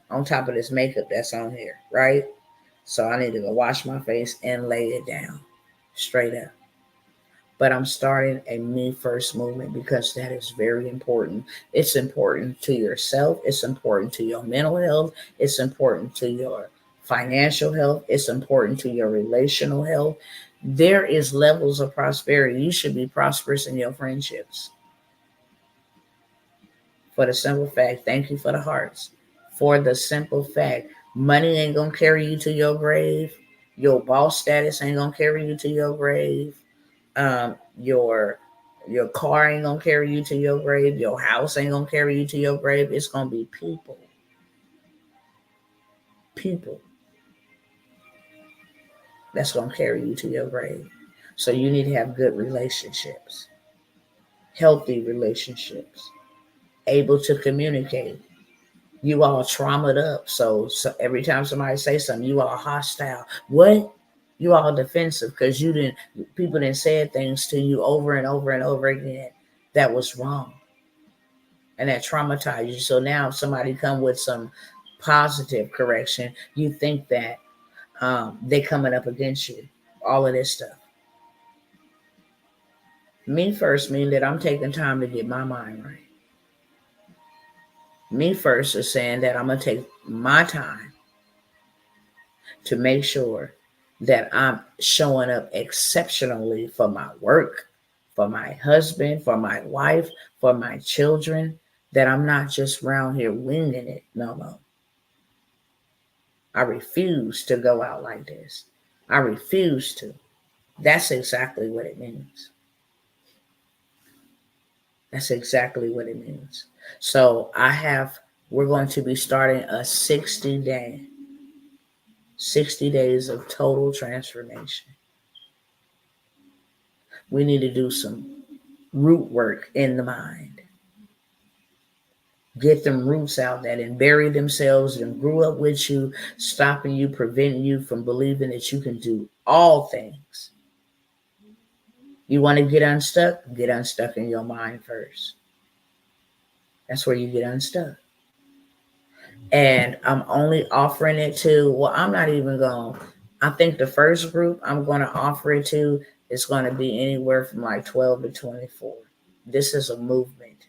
A: On top of this makeup that's on here, right? So I need to go wash my face and lay it down straight up. But I'm starting a me first movement because that is very important. It's important to yourself. It's important to your mental health. It's important to your financial health. It's important to your relational health. There is levels of prosperity. You should be prosperous in your friendships. For the simple fact, thank you for the hearts. For the simple fact, money ain't gonna carry you to your grave. Your boss status ain't gonna carry you to your grave. Your car ain't gonna carry you to your grave. Your house ain't gonna carry you to your grave. It's gonna be people. People that's gonna carry you to your grave. So you need to have good relationships, healthy relationships, able to communicate. You all traumaed up. So every time somebody say something, you all hostile. What? You all defensive because people didn't say things to you over and over and over again that was wrong. And that traumatized you. So now if somebody come with some positive correction, you think that they coming up against you. All of this stuff. Me first mean that I'm taking time to get my mind right. Me first is saying that I'm going to take my time to make sure that I'm showing up exceptionally for my work, for my husband, for my wife, for my children, that I'm not just around here winging it no more. I refuse to go out like this. I refuse to. That's exactly what it means. That's exactly what it means. So we're going to be starting a 60 days of total transformation. We need to do some root work in the mind. Get them roots out that and bury themselves and grew up with you, stopping you, preventing you from believing that you can do all things. You want to get unstuck? Get unstuck in your mind first. That's where you get unstuck. And I'm only offering it to, well, I'm not even going, I think the first group I'm going to offer it to is going to be anywhere from like 12 to 24. This is a movement.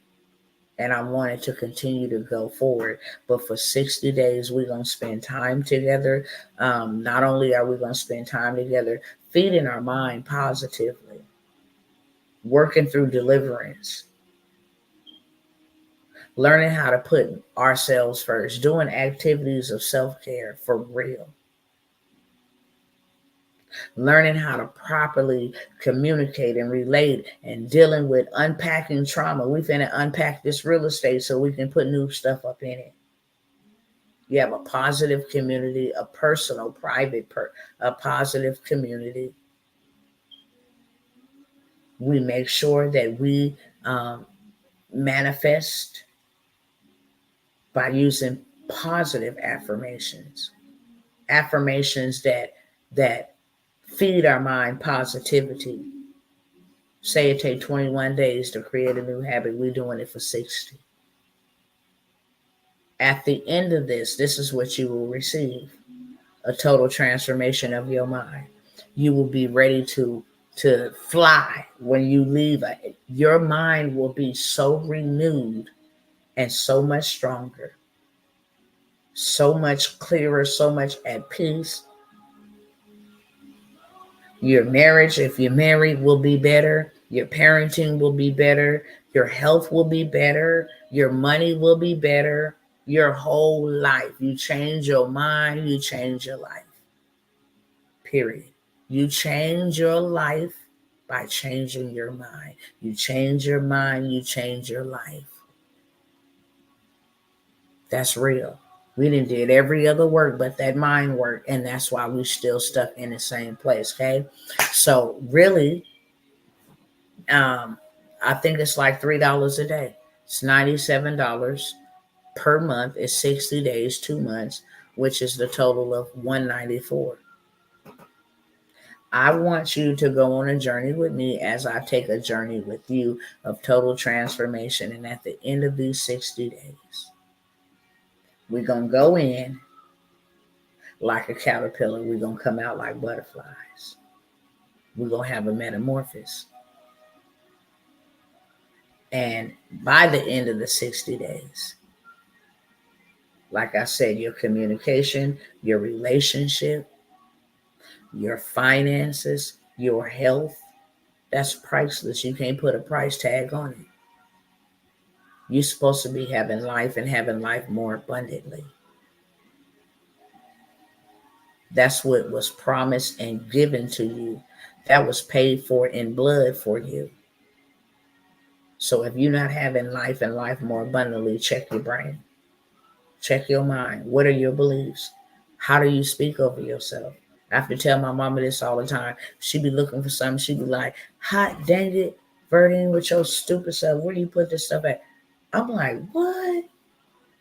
A: And I want it to continue to go forward. But for 60 days, we're going to spend time together. Not only are we going to spend time together, feeding our mind positively, working through deliverance, learning how to put ourselves first, doing activities of self-care for real, learning how to properly communicate and relate and dealing with unpacking trauma. We're going to unpack this real estate so we can put new stuff up in it. You have a positive community, a personal, a positive community. We make sure that we manifest by using positive affirmations that feed our mind positivity. Say it takes 21 days to create a new habit. We're doing it for 60. At the end of this is what you will receive: a total transformation of your mind. You will be ready to fly when you leave. Your mind will be so renewed and so much stronger, so much clearer, so much at peace. Your marriage, if you're married, will be better. Your parenting will be better. Your health will be better. Your money will be better. Your whole life. You change your mind, you change your life. Period. You change your life by changing your mind. You change your mind, you change your life. That's real. We done did every other work but that mind work, and that's why we still stuck in the same place, okay? So really, I think it's like $3 a day. It's $97 per month. It's 60 days, 2 months, which is the total of $194. I want you to go on a journey with me as I take a journey with you of total transformation. And at the end of these 60 days, we're going to go in like a caterpillar. We're going to come out like butterflies. We're going to have a metamorphosis. And by the end of the 60 days, like I said, your communication, your relationship, your finances, your health, that's priceless. You can't put a price tag on it. You're supposed to be having life and having life more abundantly. That's what was promised and given to you. That was paid for in blood for you. So if you're not having life and life more abundantly, check your brain. Check your mind. What are your beliefs? How do you speak over yourself? I have to tell my mama this all the time. She be looking for something. She be like, hot dang it, Verdine, with your stupid self. Where do you put this stuff at? I'm like, what?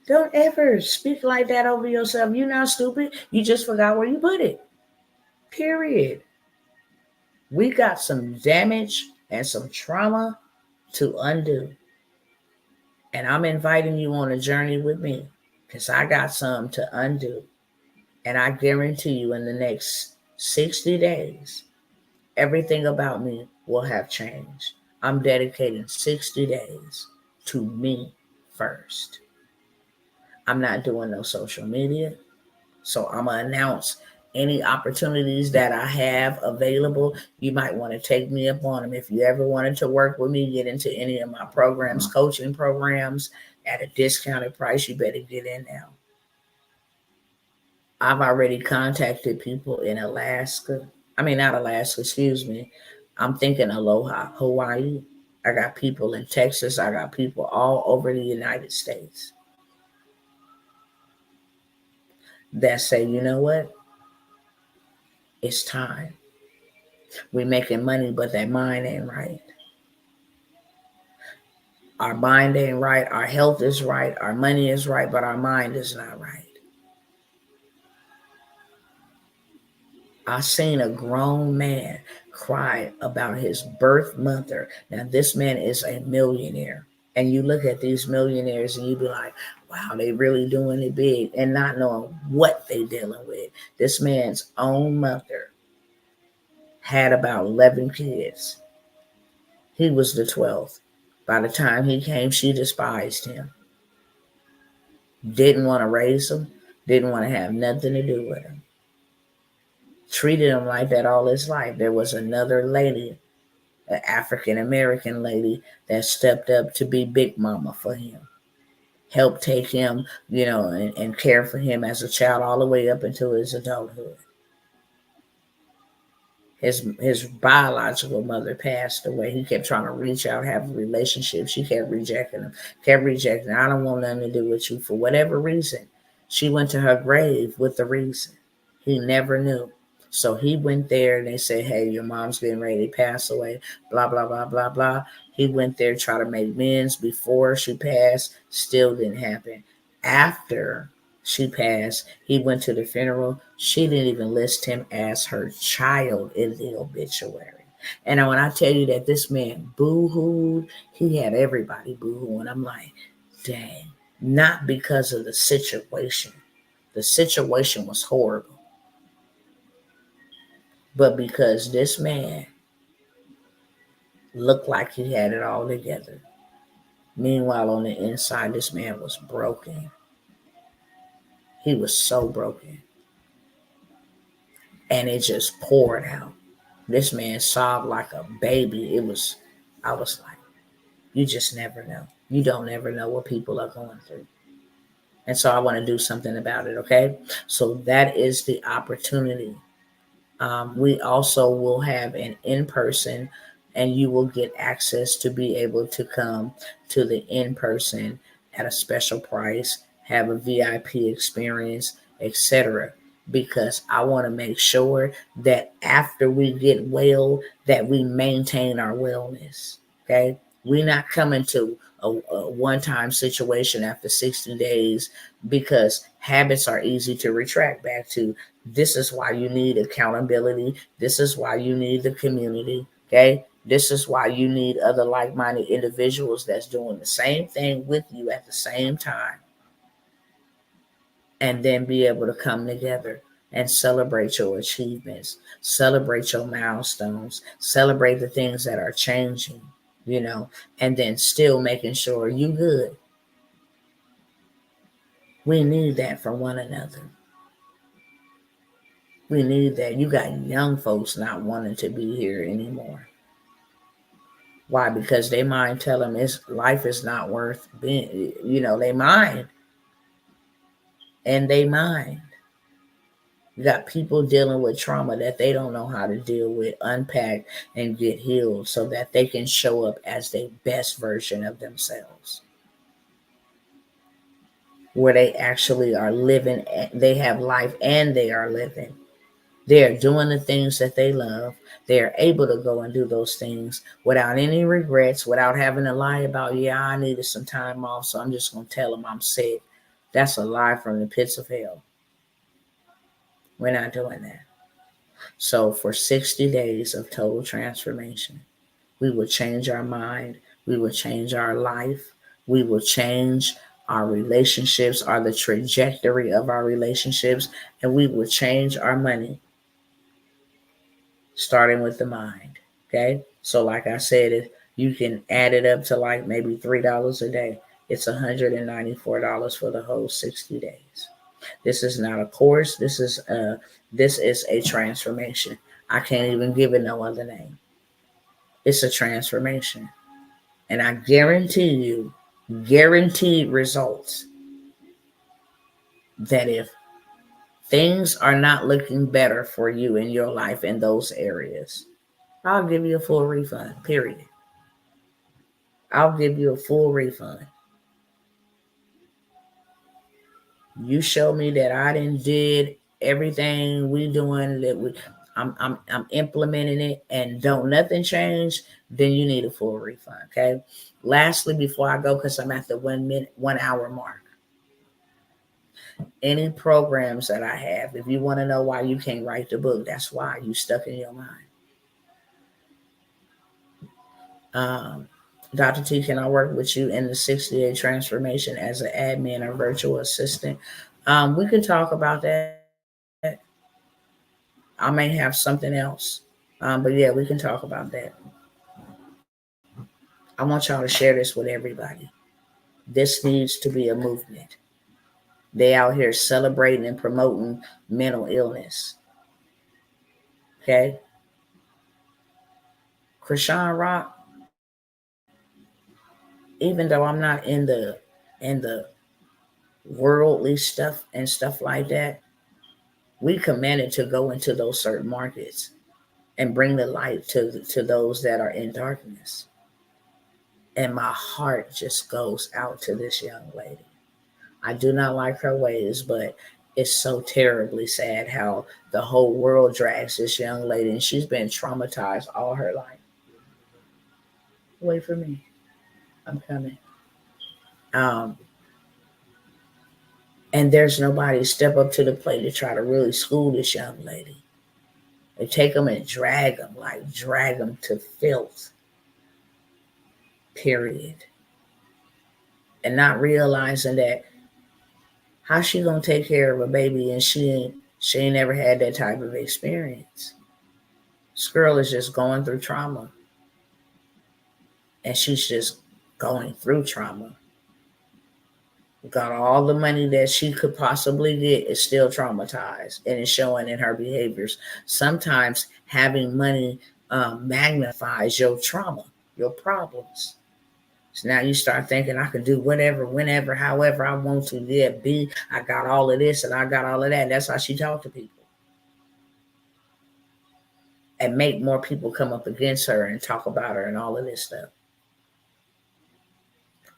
A: Don't ever speak like that over yourself. You're not stupid. You just forgot where you put it. Period. We got some damage and some trauma to undo. And I'm inviting you on a journey with me because I got some to undo. And I guarantee you in the next 60 days, everything about me will have changed. I'm dedicating 60 days to me first. I'm not doing no social media. So I'm going to announce any opportunities that I have available. You might want to take me up on them. If you ever wanted to work with me, get into any of my programs, coaching programs at a discounted price, you better get in now. I've already contacted people in Alaska. I mean, not Alaska, excuse me. I'm thinking Aloha, Hawaii. I got people in Texas. I got people all over the United States that say, you know what? It's time. We making money, but that mind ain't right. Our mind ain't right. Our health is right. Our money is right, but our mind is not right. I seen a grown man cry about his birth mother. Now, this man is a millionaire. And you look at these millionaires and you be like, wow, they really doing it big and not knowing what they dealing with. This man's own mother had about 11 kids. He was the 12th. By the time he came, she despised him. Didn't want to raise him. Didn't want to have nothing to do with him. Treated him like that all his life. There was another lady, an African American lady, that stepped up to be big mama for him. Helped take him, and care for him as a child all the way up until his adulthood. His biological mother passed away. He kept trying to reach out, have a relationship. She kept rejecting him. I don't want nothing to do with you for whatever reason. She went to her grave with the reason. He never knew. So he went there and they said, hey, your mom's getting ready to pass away, blah, blah, blah, blah, blah. He went there, try to make amends before she passed. Still didn't happen. After she passed, he went to the funeral. She didn't even list him as her child in the obituary. And when I tell you that this man boo-hooed, he had everybody boo-hooing. I'm like, dang, not because of the situation. The situation was horrible. But because this man looked like he had it all together. Meanwhile, on the inside, this man was broken. He was so broken. And it just poured out. This man sobbed like a baby. I was like, you just never know. You don't ever know what people are going through. And so I want to do something about it, okay? So that is the opportunity. We also will have an in-person, and you will get access to be able to come to the in-person at a special price, have a VIP experience, etc. Because I want to make sure that after we get well, that we maintain our wellness. Okay, we're not coming to a one-time situation after 60 days, because habits are easy to retract back to. This is why you need accountability. This is why you need the community. Okay. This is why you need other like-minded individuals that's doing the same thing with you at the same time. And then be able to come together and celebrate your achievements, celebrate your milestones, celebrate the things that are changing, and then still making sure you good. We need that from one another. We need that. You got young folks not wanting to be here anymore. Why? Because they mind tell them life is not worth being, they mind. And they mind. You got people dealing with trauma that they don't know how to deal with, unpack, and get healed so that they can show up as their best version of themselves. Where they actually are living, they have life and they are living. They're doing the things that they love. They're able to go and do those things without any regrets, without having to lie about, I needed some time off, so I'm just going to tell them I'm sick. That's a lie from the pits of hell. We're not doing that. So for 60 days of total transformation, we will change our mind. We will change our life. We will change our relationships, or the trajectory of our relationships, and we will change our money. Starting with the mind. Okay. So like I said, if you can add it up to like maybe $3 a day, it's $194 for the whole 60 days. This is not a course. This is a transformation. I can't even give it no other name. It's a transformation. And I guarantee you, guaranteed results, that if things are not looking better for you in your life in those areas, I'll give you a full refund, period. I'll give you a full refund. You show me that I didn't did everything we doing that I'm implementing it and don't nothing change, then you need a full refund. Okay. Lastly, before I go, because I'm at the 1 hour mark. Any programs that I have, if you want to know why you can't write the book, that's why you stuck in your mind. Dr. T, can I work with you in the 60-day transformation as an admin or virtual assistant? We can talk about that. I may have something else. But yeah, we can talk about that. I want y'all to share this with everybody. This needs to be a movement. They out here celebrating and promoting mental illness. Okay? Krishan Rock, even though I'm not in the worldly stuff and stuff like that, we commanded to go into those certain markets and bring the light to those that are in darkness. And my heart just goes out to this young lady. I do not like her ways, but it's so terribly sad how the whole world drags this young lady, and she's been traumatized all her life. Wait for me. I'm coming. Um, and there's nobody step up to the plate to try to really school this young lady. They take them and drag them to filth. Period. And not realizing that how she gonna take care of a baby and she ain't never had that type of experience. This girl is just going through trauma. And she's just going through trauma. Got all the money that she could possibly get, is still traumatized, and it's showing in her behaviors. Sometimes having money magnifies your trauma, your problems. So now you start thinking, I can do whatever, whenever, however I want to. Yeah, I got all of this and I got all of that. That's how she talked to people. And make more people come up against her and talk about her and all of this stuff.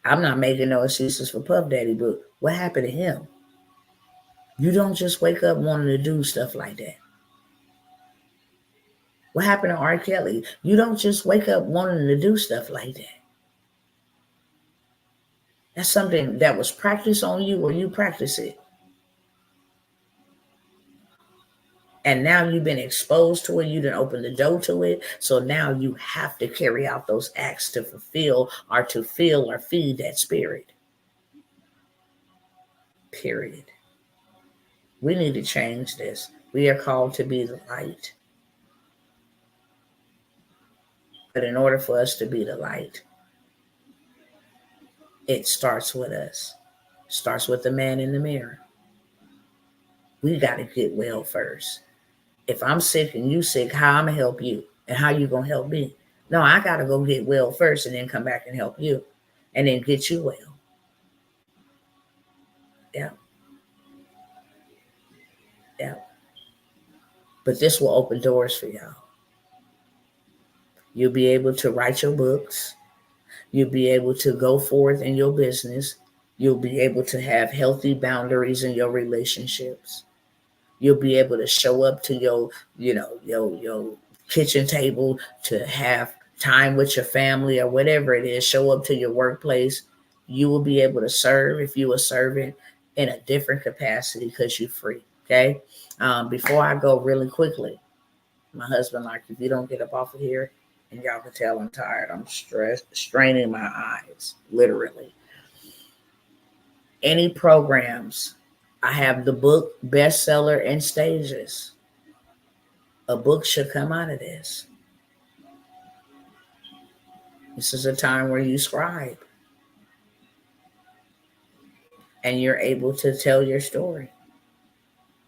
A: I'm not making no excuses for Puff Daddy, but what happened to him? You don't just wake up wanting to do stuff like that. What happened to R. Kelly? You don't just wake up wanting to do stuff like that. That's something that was practiced on you, or you practice it. And now you've been exposed to it. You didn't open the door to it. So now you have to carry out those acts to fulfill or to feel or feed that spirit. Period. We need to change this. We are called to be the light. But in order for us to be the light, it starts with us. It starts with the man in the mirror. We got to get well first. If I'm sick and you sick, how I'm going to help you? And how you going to help me? No, I got to go get well first and then come back and help you. And then get you well. Yeah. Yeah. But this will open doors for y'all. You'll be able to write your books. You'll be able to go forth in your business. You'll be able to have healthy boundaries in your relationships. You'll be able to show up to your kitchen table to have time with your family or whatever it is. Show up to your workplace. You will be able to serve if you are serving in a different capacity because you're free. Okay. Before I go really quickly, my husband, like, if you don't get up off of here, and y'all can tell I'm tired. I'm stressed, straining my eyes, literally. Any programs, I have the book bestseller in stages. A book should come out of this. This is a time where you scribe and you're able to tell your story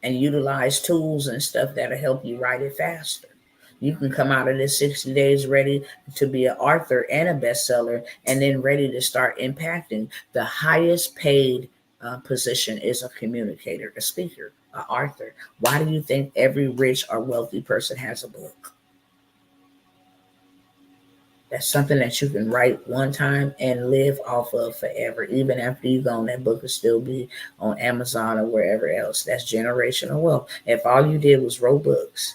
A: and utilize tools and stuff that'll help you write it faster. You can come out of this 60 days ready to be an author and a bestseller, and then ready to start impacting. The highest paid position is a communicator, a speaker, author? Why do you think every rich or wealthy person has a book? That's something that you can write one time and live off of forever. Even after you gone, that book will still be on Amazon or wherever else. That's generational wealth. If all you did was wrote books,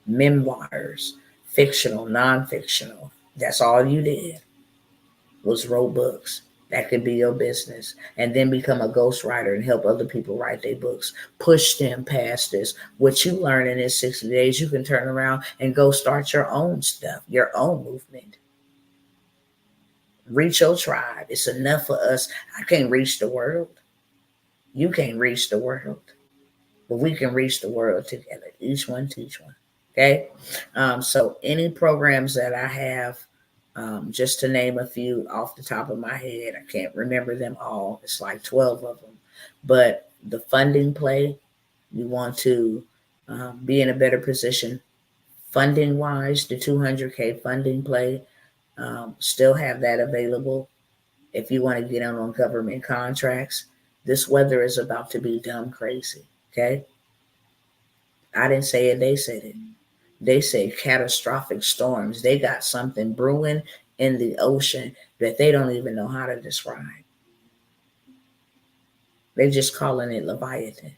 A: memoirs, fictional, non-fictional, that's all you did was wrote books. That could be your business. And then become a ghostwriter and help other people write their books. Push them past this. What you learn in this 60 days, you can turn around and go start your own stuff, your own movement. Reach your tribe. It's enough for us. I can't reach the world. You can't reach the world. But we can reach the world together. Each one teach one. Okay? So any programs that I have, just to name a few off the top of my head, I can't remember them all. It's like 12 of them. But the funding play, you want to be in a better position funding wise. The 200K funding play, still have that available if you want to get on government contracts. This weather is about to be dumb crazy. Okay? I didn't say it, they said it. They say catastrophic storms. They got something brewing in the ocean that they don't even know how to describe. They're just calling it Leviathan.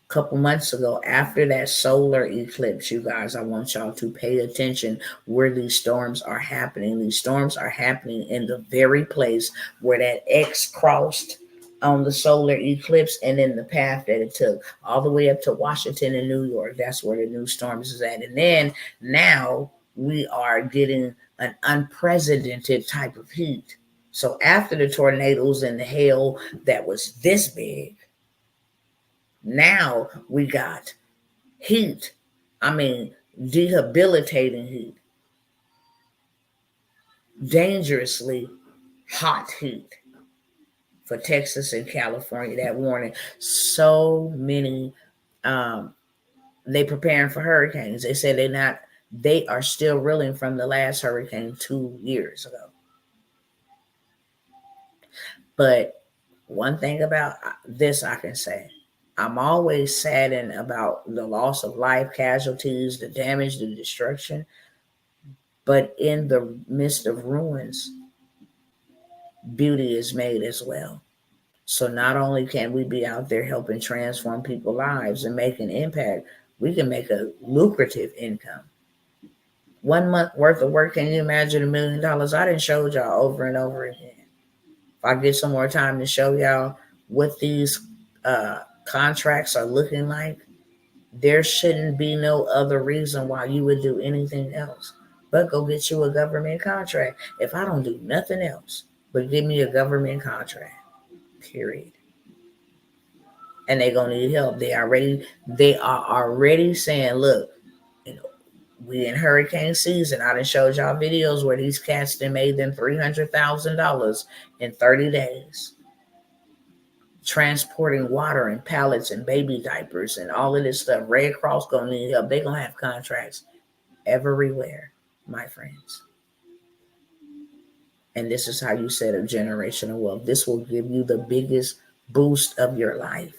A: A couple months ago, after that solar eclipse, you guys, I want y'all to pay attention where these storms are happening. These storms are happening in the very place where that X crossed on the solar eclipse and in the path that it took all the way up to Washington and New York. That's where the new storms is at. And then now we are getting an unprecedented type of heat. So after the tornadoes and the hail that was this big, now we got heat. I mean, debilitating heat. Dangerously hot heat for Texas and California, that warning. So many, they preparing for hurricanes. They said they are still reeling from the last hurricane 2 years ago. But one thing about this I can say, I'm always saddened about the loss of life, casualties, the damage, the destruction. But in the midst of ruins, beauty is made as well. So not only can we be out there helping transform people's lives and make an impact, we can make a lucrative income. 1 month worth of work, can you imagine $1 million? I done showed y'all over and over again. If I get some more time to show y'all what these contracts are looking like, there shouldn't be no other reason why you would do anything else but go get you a government contract. If I don't do nothing else but give me a government contract, period. And they're gonna need help. They are already saying, look, we in hurricane season. I done showed y'all videos where these cats done made them $300,000 in 30 days. Transporting water and pallets and baby diapers and all of this stuff. Red Cross gonna need help. They're gonna have contracts everywhere, my friends. And this is how you set up generational wealth. This will give you the biggest boost of your life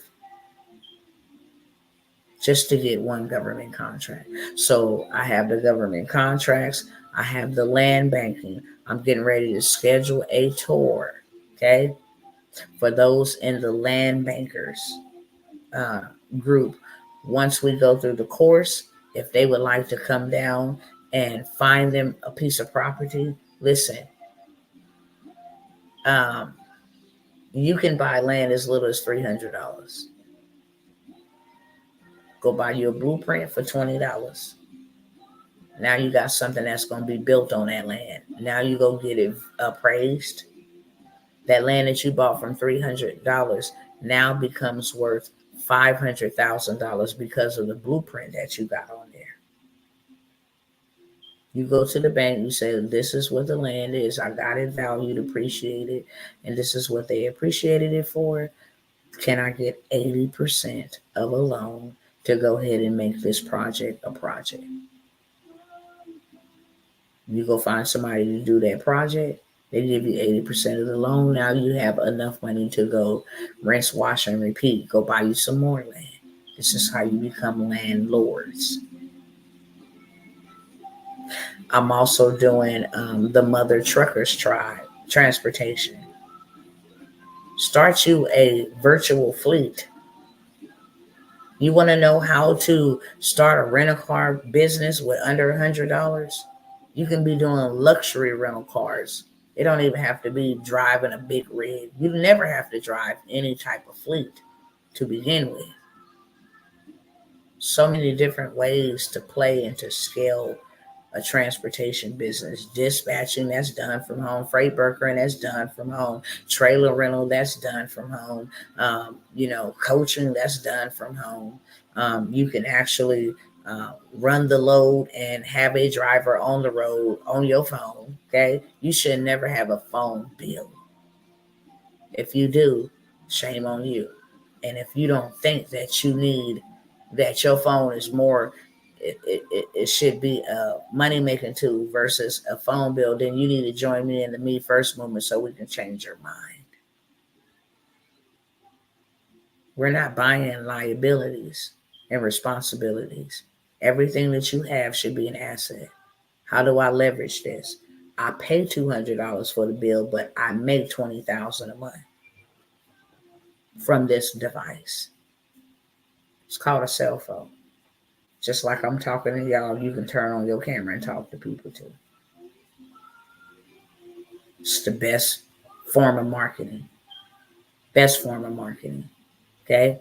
A: just to get one government contract. So I have the government contracts. I have the land banking. I'm getting ready to schedule a tour, okay, for those in the land bankers group. Once we go through the course, if they would like to come down and find them a piece of property, listen, you can buy land as little as $300. Go buy you a blueprint for $20. Now you got something that's going to be built on that land. Now you go get it appraised. That land that you bought from $300 now becomes worth $500,000 because of the blueprint that you got on there. You go to the bank, you say, this is what the land is. I got it valued, appreciated, and this is what they appreciated it for. Can I get 80% of a loan to go ahead and make this project a project? You go find somebody to do that project. They give you 80% of the loan. Now you have enough money to go rinse, wash, and repeat. Go buy you some more land. This is how you become landlords. I'm also doing the Mother Truckers Tribe transportation. Start you a virtual fleet. You want to know how to start a rental car business with under $100? You can be doing luxury rental cars. It don't even have to be driving a big rig. You never have to drive any type of fleet to begin with. So many different ways to play and to scale a transportation business. Dispatching, that's done from home. Freight brokering, that's done from home. Trailer rental, that's done from home. Coaching, that's done from home. You can actually run the load and have a driver on the road on your phone. Okay, you should never have a phone bill. If you do, shame on you. And if you don't think that you need that, your phone is more, it should be a money making tool versus a phone bill, then you need to join me in the Me First movement so we can change your mind. We're not buying liabilities and responsibilities. Everything that you have should be an asset. How do I leverage this? I pay $200 for the bill, but I make $20,000 a month from this device. It's called a cell phone. Just like I'm talking to y'all, you can turn on your camera and talk to people too. It's the best form of marketing. Okay.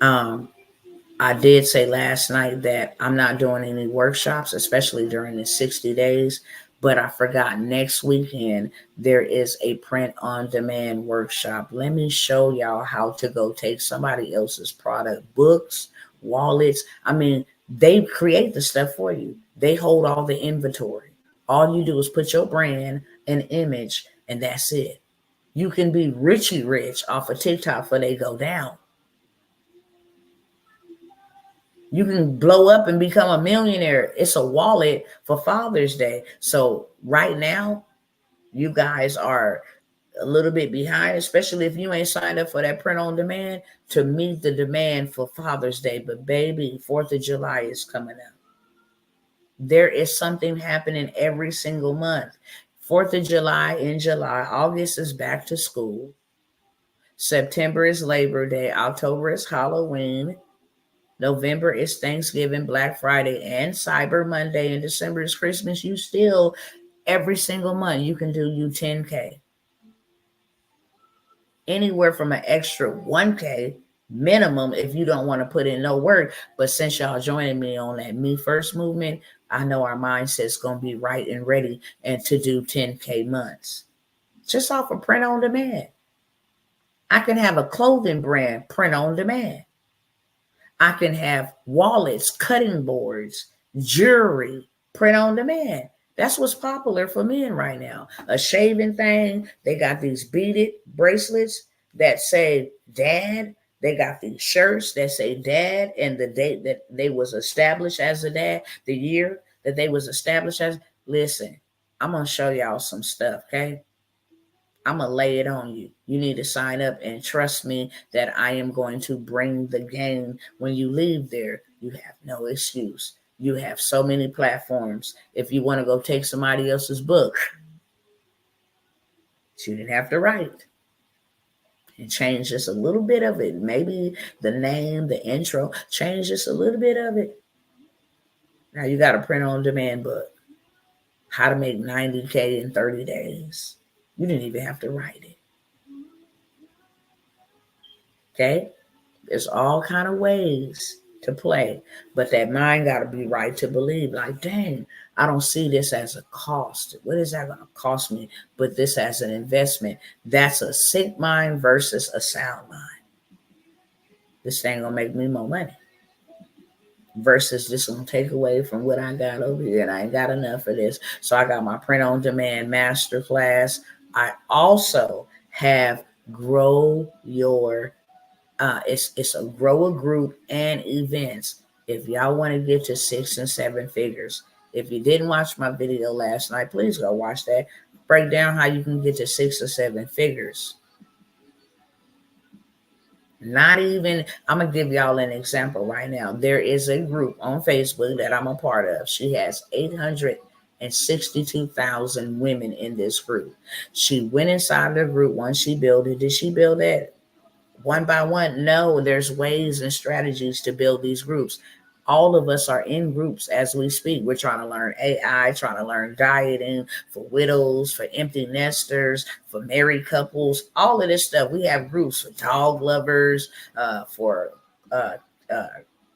A: I did say last night that I'm not doing any workshops, especially during the 60 days, but I forgot next weekend there is a print on demand workshop. Let me show y'all how to go take somebody else's product, books, wallets. I mean, they create the stuff for you. They hold all the inventory. All you do is put your brand and image, and that's it. You can be richy rich off of TikTok before they go down. You can blow up and become a millionaire. It's a wallet for Father's Day. So right now, you guys are a little bit behind, especially if you ain't signed up for that print on demand to meet the demand for Father's Day. But baby, 4th of July is coming up. There is something happening every single month. 4th of July in July, August is back to school. September is Labor Day. October is Halloween. November is Thanksgiving, Black Friday, and Cyber Monday. And December is Christmas. You still, every single month, you can do you 10K. Anywhere from an extra 1K minimum if you don't want to put in no work. But since y'all joining me on that Me First movement, I know our mindset's going to be right and ready and to do 10K months. Just off of print on demand. I can have a clothing brand print on demand. I can have wallets, cutting boards, jewelry, print on demand. That's what's popular for men right now. A shaving thing. They got these beaded bracelets that say dad. They got these shirts that say dad and the date that they was established as a dad, the year that they was established as. Listen, I'm going to show y'all some stuff, okay? I'm going to lay it on you. You need to sign up and trust me that I am going to bring the game. When you leave there, you have no excuse. You have so many platforms. If you want to go take somebody else's book, you didn't have to write. And change just a little bit of it. Maybe the name, the intro, change just a little bit of it. Now you got a print on demand book. How to make 90K in 30 days. You didn't even have to write it. Okay? There's all kind of ways to play, but that mind got to be right to believe. Like, dang, I don't see this as a cost. What is that going to cost me? But this as an investment. That's a sick mind versus a sound mind. This thing going to make me more money versus this going to take away from what I got over here, and I ain't got enough of this. So I got my print on demand masterclass. I also have grow your it's a grow a group and events. If y'all want to get to 6 and 7 figures, if you didn't watch my video last night, please go watch that. break down how you can get to 6 or 7 figures. Not even, I'm going to give y'all an example right now. There is a group on Facebook that I'm a part of. She has 862,000 women in this group. She went inside the group once she built it. Did she build that one by one? No, there's ways and strategies to build these groups. All of us are in groups as we speak. We're trying to learn AI, trying to learn dieting for widows, for empty nesters, for married couples, all of this stuff. We have groups for dog lovers, for uh, uh,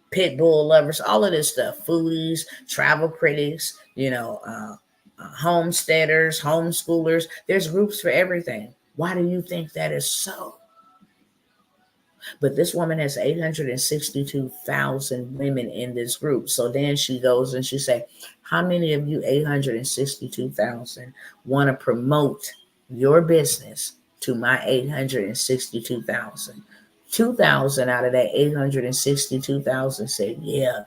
A: pit bull lovers, all of this stuff, foodies, travel critics, homesteaders, homeschoolers. There's groups for everything. Why do you think that is so? But this woman has 862,000 women in this group. So then she goes and she say, how many of you 862,000 want to promote your business to my 862,000? 2,000 out of that 862,000 said, yeah,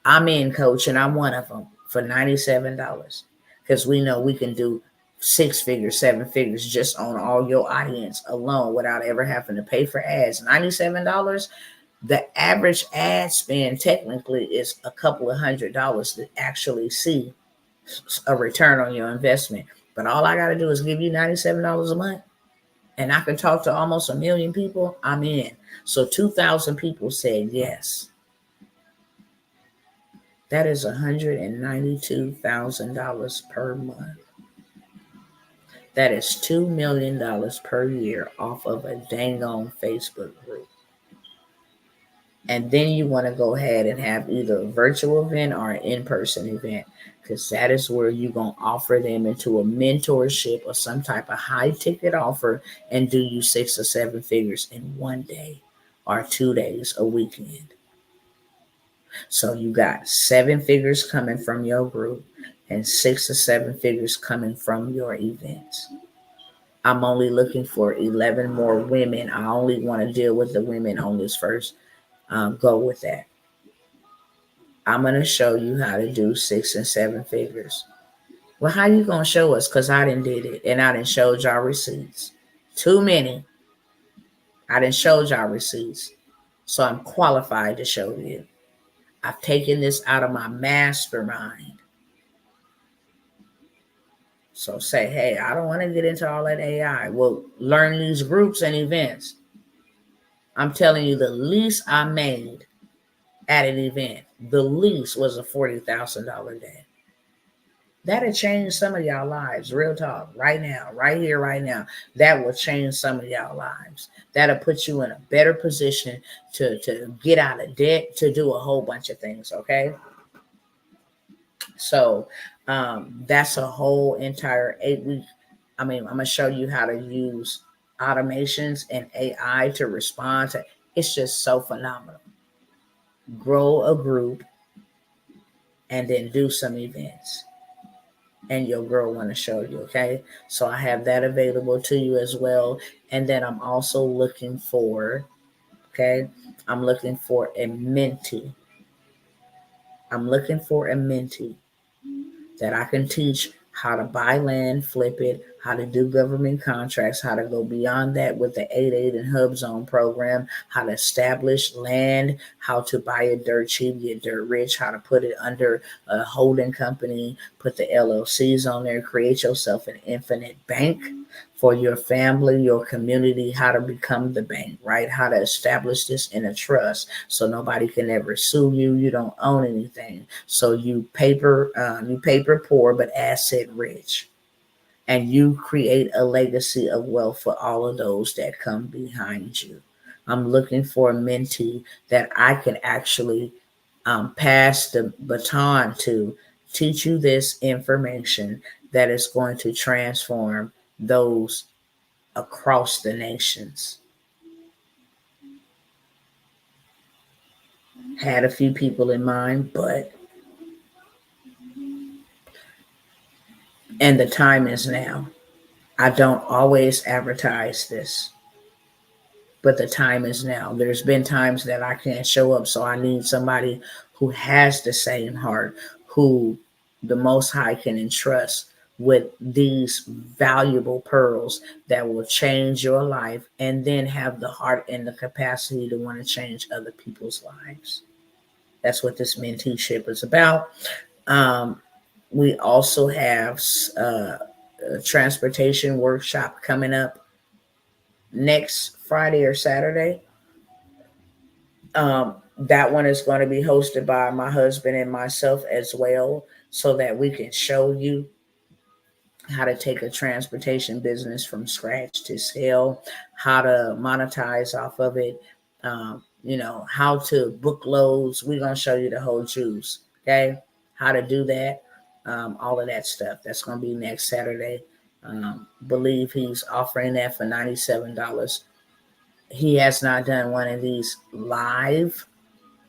A: I'm in, coach, and I'm one of them for $97. Because we know we can do 6 figures, 7 figures just on all your audience alone without ever having to pay for ads. $97, the average ad spend technically is a couple of $100 to actually see a return on your investment. But all I got to do is give you $97 a month and I can talk to almost 1 million people. I'm in. So 2,000 people said yes. That is $192,000 per month. That is $2 million per year off of a dang on Facebook group. And then you want to go ahead and have either a virtual event or an in-person event, because that is where you're going to offer them into a mentorship or some type of high ticket offer and do you 6 or 7 figures in one day or 2 days, a weekend. So you got 7 figures coming from your group and 6 or 7 figures coming from your events. I'm only looking for 11 more women. I only want to deal with the women on this first go with that. I'm going to show you how to do 6 and 7 figures. Well, how you going to show us? Because I didn't did it and I didn't show y'all receipts. Too many. I didn't show y'all receipts. So I'm qualified to show you. I've taken this out of my mastermind. So say, hey, I don't want to get into all that AI. Well, learn these groups and events. I'm telling you, the least I made at an event, the least was a $40,000 day. That'll change some of y'all lives. Real talk. Right now, right here, right now. That will change some of y'all lives. That'll put you in a better position to get out of debt, to do a whole bunch of things, okay? So that's a whole entire 8-week. I'm going to show you how to use automations and AI to respond to. It's just so phenomenal. Grow a group and then do some events. And your girl want to show you, okay? So I have that available to you as well. And then I'm also looking for, I'm looking for a mentee. That I can teach how to buy land, flip it, how to do government contracts, how to go beyond that with the 8-8 and Hub Zone program, how to establish land, how to buy it dirt cheap, get dirt rich, how to put it under a holding company, put the LLCs on there, create yourself an infinite bank for your family, your community, how to become the bank, right? How to establish this in a trust so nobody can ever sue you. You don't own anything. So you paper poor, but asset rich. And you create a legacy of wealth for all of those that come behind you. I'm looking for a mentee that I can actually pass the baton to, teach you this information that is going to transform those across the nations. Had a few people in mind, and the time is now. I don't always advertise this, but the time is now. There's been times that I can't show up, so I need somebody who has the same heart, who the Most High can entrust with these valuable pearls that will change your life, and then have the heart and the capacity to want to change other people's lives. That's what this mentorship is about. Um, we also have a transportation workshop coming up next Friday or Saturday. That one is going to be hosted by my husband and myself as well, so that we can show you how to take a transportation business from scratch to scale, how to monetize off of it, how to book loads. We're going to show you the whole juice, okay? How to do that, all of that stuff. That's going to be next Saturday. Believe he's offering that for $97. He has not done one of these live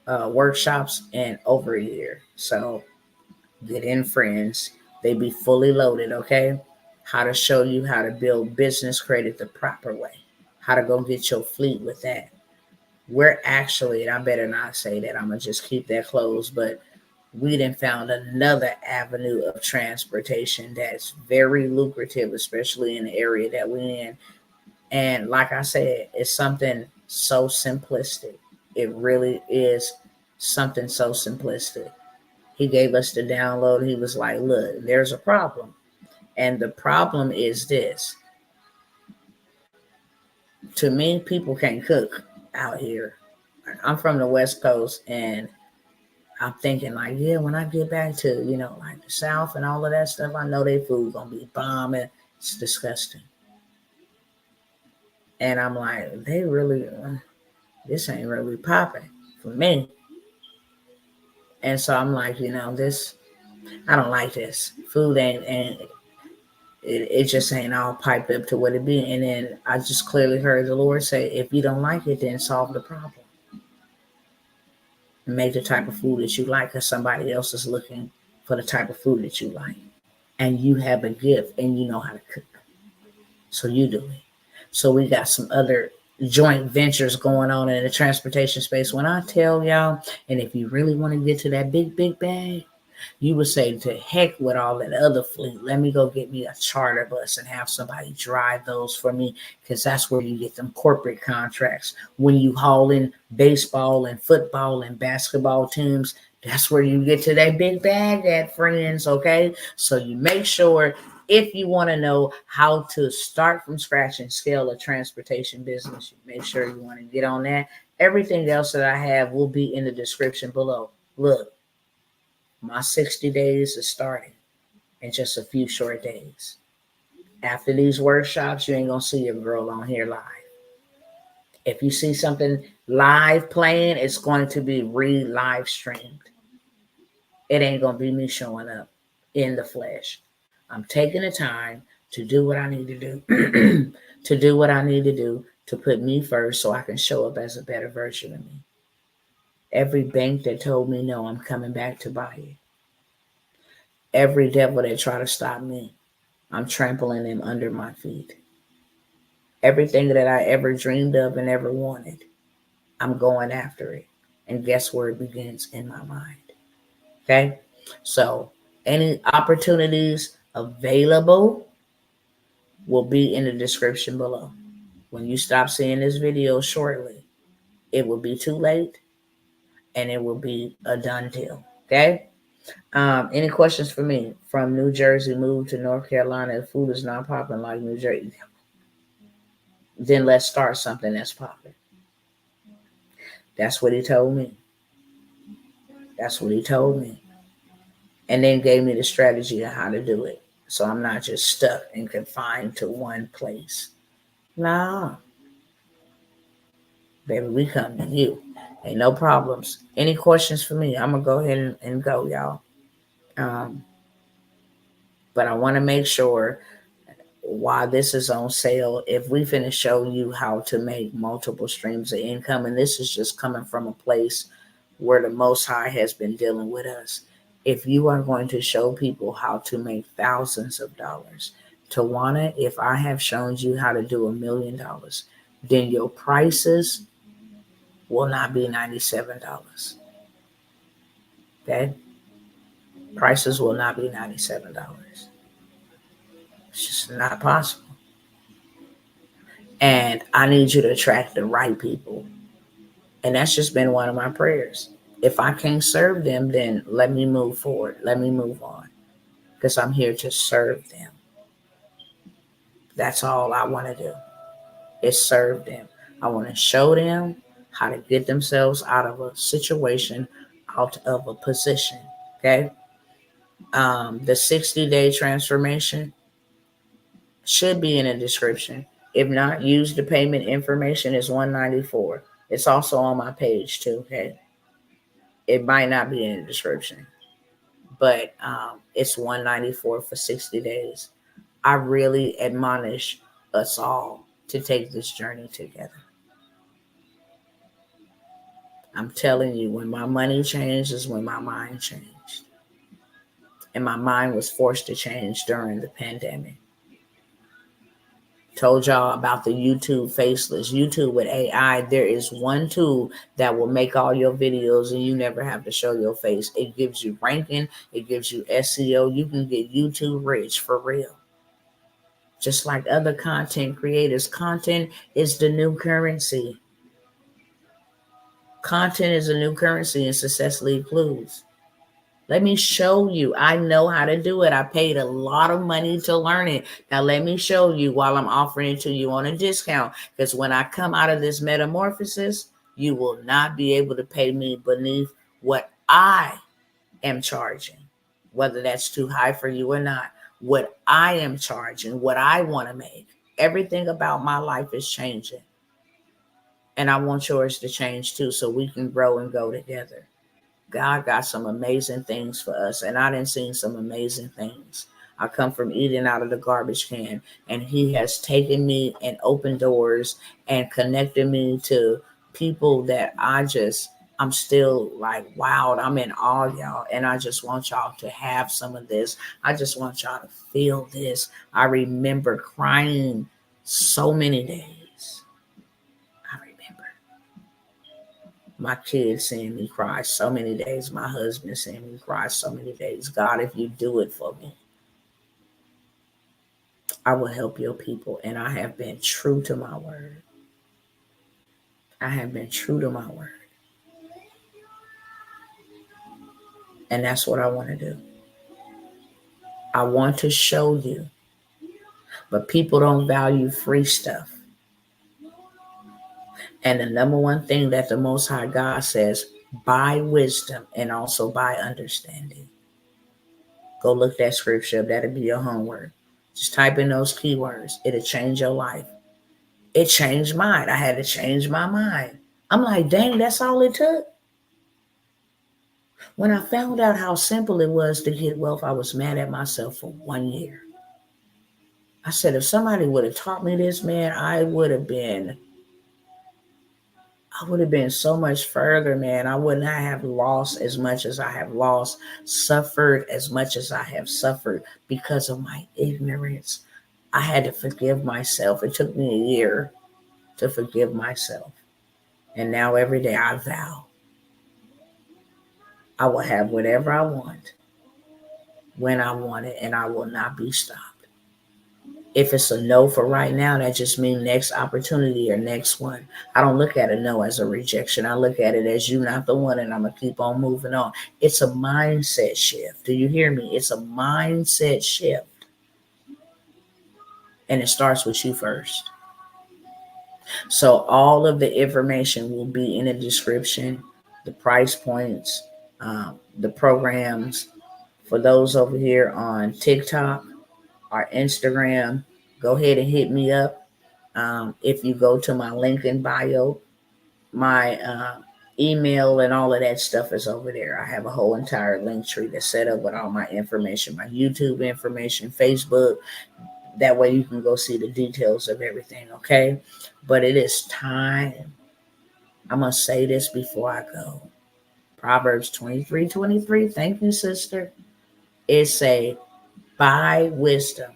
A: workshops in over a year. So get in, friends. They be fully loaded, okay? How to show you how to build business credit the proper way. How to go get your fleet with that. We're actually, and I better not say that, I'm going to just keep that closed, but we done found another avenue of transportation that's very lucrative, especially in the area that we're in. And like I said, it's something so simplistic. It really is something so simplistic. He gave us the download. He was like, look, there's a problem. And the problem is this. To me, people can't cook out here. I'm from the West Coast, and I'm thinking like, yeah, when I get back to, like the South and all of that stuff, I know their food gonna be bombing. It's disgusting. And I'm like, they really, this ain't really popping for me. And so I'm like, this, I don't like this. Food ain't it just ain't all piped up to what it be. And then I just clearly heard the Lord say, if you don't like it, then solve the problem. Make the type of food that you like, because somebody else is looking for the type of food that you like. And you have a gift and you know how to cook. So you do it. So we got some other joint ventures going on in the transportation space. When I tell y'all, and if you really want to get to that big, big bag, you would say, to heck with all that other fleet. Let me go get me a charter bus and have somebody drive those for me, because that's where you get them corporate contracts. When you haul in baseball and football and basketball teams, that's where you get to that big bag at, friends, okay? So you make sure, if you want to know how to start from scratch and scale a transportation business, you make sure you want to get on that. Everything else that I have will be in the description below. Look, my 60 days is starting in just a few short days. After these workshops, you ain't going to see your girl on here live. If you see something live playing, it's going to be live streamed. It ain't going to be me showing up in the flesh. I'm taking the time to do what I need to do, to do what I need to do, to put me first so I can show up as a better version of me. Every bank that told me no, I'm coming back to buy it. Every devil that tried to stop me, I'm trampling them under my feet. Everything that I ever dreamed of and ever wanted, I'm going after it. And guess where it begins? In my mind. Okay? So any opportunities available will be in the description below. When you stop seeing this video shortly, it will be too late and it will be a done deal. Okay? Any questions for me? From New Jersey, moved to North Carolina. If food is not popping like New Jersey, then let's start something that's popping. That's what he told me. That's what he told me. And then gave me the strategy of how to do it. So I'm not just stuck and confined to one place. Nah. Baby, we come to you. Ain't no problems. Any questions for me? I'm going to go ahead and go, y'all. But I want to make sure, while this is on sale, if we finish showing you how to make multiple streams of income, and this is just coming from a place where the Most High has been dealing with us. If you are going to show people how to make thousands of dollars, Tawana, if I have shown you how to do $1 million, then your prices will not be $97. Okay? Prices will not be $97. It's just not possible. And I need you to attract the right people. And that's just been one of my prayers. If I can't serve them, then let me move forward. Let me move on. Because I'm here to serve them. That's all I want to do is serve them. I want to show them how to get themselves out of a situation, out of a position. Okay. The 60-day transformation should be in the description. If not, use the payment information. Is $194. It's also on my page too. Okay. It might not be in the description, but it's $194 for 60 days. I really admonish us all to take this journey together. I'm telling you, when my money changed is when my mind changed. And my mind was forced to change during the pandemic. Told y'all about the YouTube Faceless. YouTube with AI, there is one tool that will make all your videos and you never have to show your face. It gives you ranking. It gives you SEO. You can get YouTube rich for real. Just like other content creators, content is the new currency. Content is a new currency and success leaves clues. Let me show you. I know how to do it. I paid a lot of money to learn it. Now let me show you while I'm offering it to you on a discount. Because when I come out of this metamorphosis, you will not be able to pay me beneath what I am charging. Whether that's too high for you or not. What I am charging, what I want to make. Everything about my life is changing. And I want yours to change too, so we can grow and go together. God got some amazing things for us, and I done seen some amazing things. I come from eating out of the garbage can, and he has taken me and opened doors and connected me to people that I'm still like, wow, I'm in awe, y'all. And I just want y'all to have some of this. I just want y'all to feel this. I remember crying so many days. I remember my kids seeing me cry so many days, my husband seeing me cry so many days. God, if you do it for me, I will help your people. And I have been true to my word. I have been true to my word. And that's what I want to do. I want to show you. But people don't value free stuff. And the number one thing that the Most High God says, buy wisdom and also buy understanding. Go look that scripture up. That'll be your homework. Just type in those keywords. It'll change your life. It changed mine. I had to change my mind. I'm like, dang, that's all it took. When I found out how simple it was to get wealth, I was mad at myself for 1 year. I said, if somebody would have taught me this, man, I would have been so much further, man. I would not have lost as much as I have lost, suffered as much as I have suffered because of my ignorance. I had to forgive myself. It took me a year to forgive myself. And now every day I vow I will have whatever I want when I want it, and I will not be stopped. If it's a no for right now, that just means next opportunity or next one. I don't look at a no as a rejection. I look at it as you not the one, and I'm going to keep on moving on. It's a mindset shift. Do you hear me? It's a mindset shift. And it starts with you first. So all of the information will be in the description, the price points, the programs. For those over here on TikTok or Instagram, go ahead and hit me up. If you go to my link in bio, my email and all of that stuff is over there. I have a whole entire link tree that's set up with all my information, my YouTube information, Facebook. That way you can go see the details of everything, okay? But it is time. I'm going to say this before I go. Proverbs 23:23. Thank you, sister. It's a buy wisdom.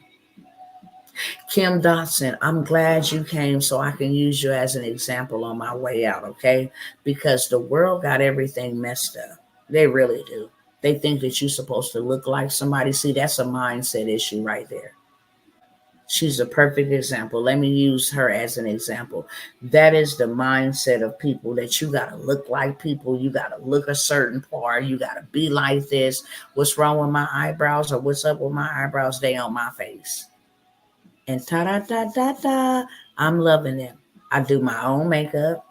A: Kim Dotson, I'm glad you came so I can use you as an example on my way out, okay? Because the world got everything messed up. They really do. They think that you're supposed to look like somebody. See, that's a mindset issue right there. She's a perfect example. Let me use her as an example. That is the mindset of people, that you got to look like people. You got to look a certain part. You got to be like this. What's wrong with my eyebrows, or what's up with my eyebrows? They on my face. And ta-da-da-da-da, I'm loving them. I do my own makeup.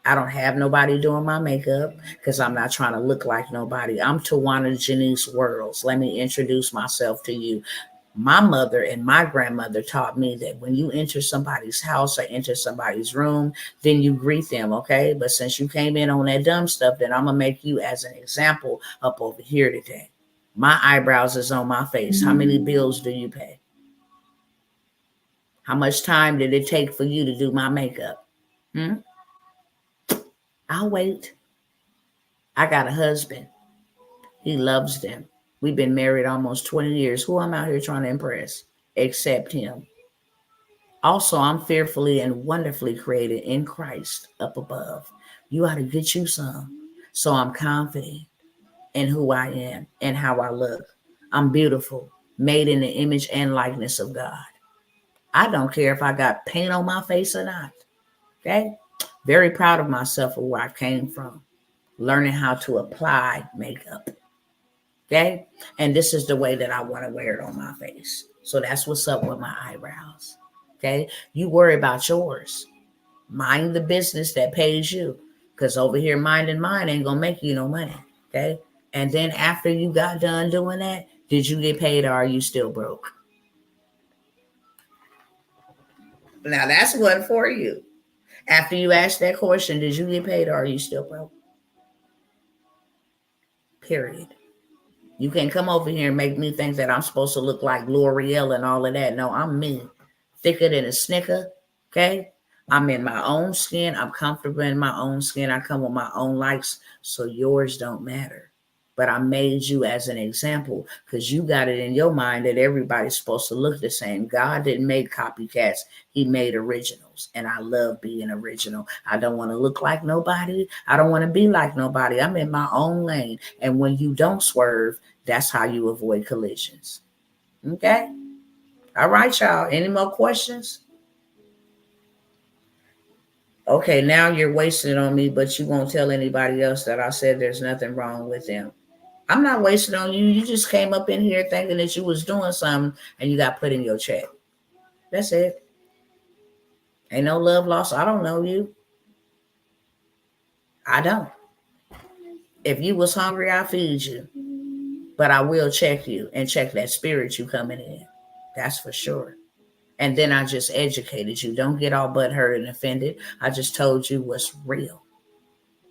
A: I don't have nobody doing my makeup because I'm not trying to look like nobody. I'm Tawana Janice Worlds. Let me introduce myself to you. My mother and my grandmother taught me that when you enter somebody's house or enter somebody's room, then you greet them, okay? But since you came in on that dumb stuff, then I'm going to make you as an example up over here today. My eyebrows is on my face. How many bills do you pay? How much time did it take for you to do my makeup? I'll wait. I got a husband. He loves them. We've been married almost 20 years. Who I'm out here trying to impress except him? Also, I'm fearfully and wonderfully created in Christ up above. You ought to get you some. So I'm confident in who I am and how I look. I'm beautiful, made in the image and likeness of God. I don't care if I got paint on my face or not. Okay? Very proud of myself for where I came from, learning how to apply makeup. Okay? And this is the way that I want to wear it on my face. So that's what's up with my eyebrows. Okay? You worry about yours. Mind the business that pays you. Because over here, minding mine ain't going to make you no money. Okay? And then after you got done doing that, did you get paid, or are you still broke? Now that's one for you. After you ask that question, did you get paid, or are you still broke? Period. You can't come over here and make me think that I'm supposed to look like L'Oreal and all of that. No, I'm me. Thicker than a Snicker. Okay? I'm in my own skin. I'm comfortable in my own skin. I come with my own likes, so yours don't matter. But I made you as an example because you got it in your mind that everybody's supposed to look the same. God didn't make copycats. He made originals. And I love being original. I don't want to look like nobody. I don't want to be like nobody. I'm in my own lane. And when you don't swerve, that's how you avoid collisions. Okay? All right, y'all. Any more questions? Okay, now you're wasting it on me, but you won't tell anybody else that I said there's nothing wrong with them. I'm not wasting on you. You just came up in here thinking that you was doing something and you got put in your check. That's it. Ain't no love lost. I don't know you. I don't. If you was hungry, I'll feed you. But I will check you and check that spirit you coming in. That's for sure. And then I just educated you. Don't get all butthurt and offended. I just told you what's real.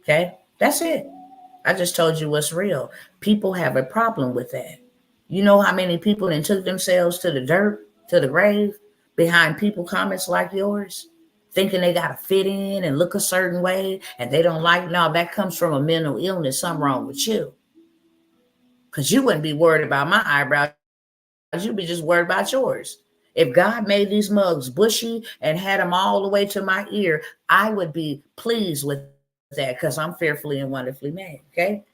A: Okay? That's it. I just told you what's real. People have a problem with that. You know how many people then took themselves to the dirt, to the grave, behind people comments like yours, thinking they got to fit in and look a certain way, and they don't like, no, that comes from a mental illness, something wrong with you. Because you wouldn't be worried about my eyebrows. You'd be just worried about yours. If God made these mugs bushy and had them all the way to my ear, I would be pleased with that because I'm fearfully and wonderfully made. Okay?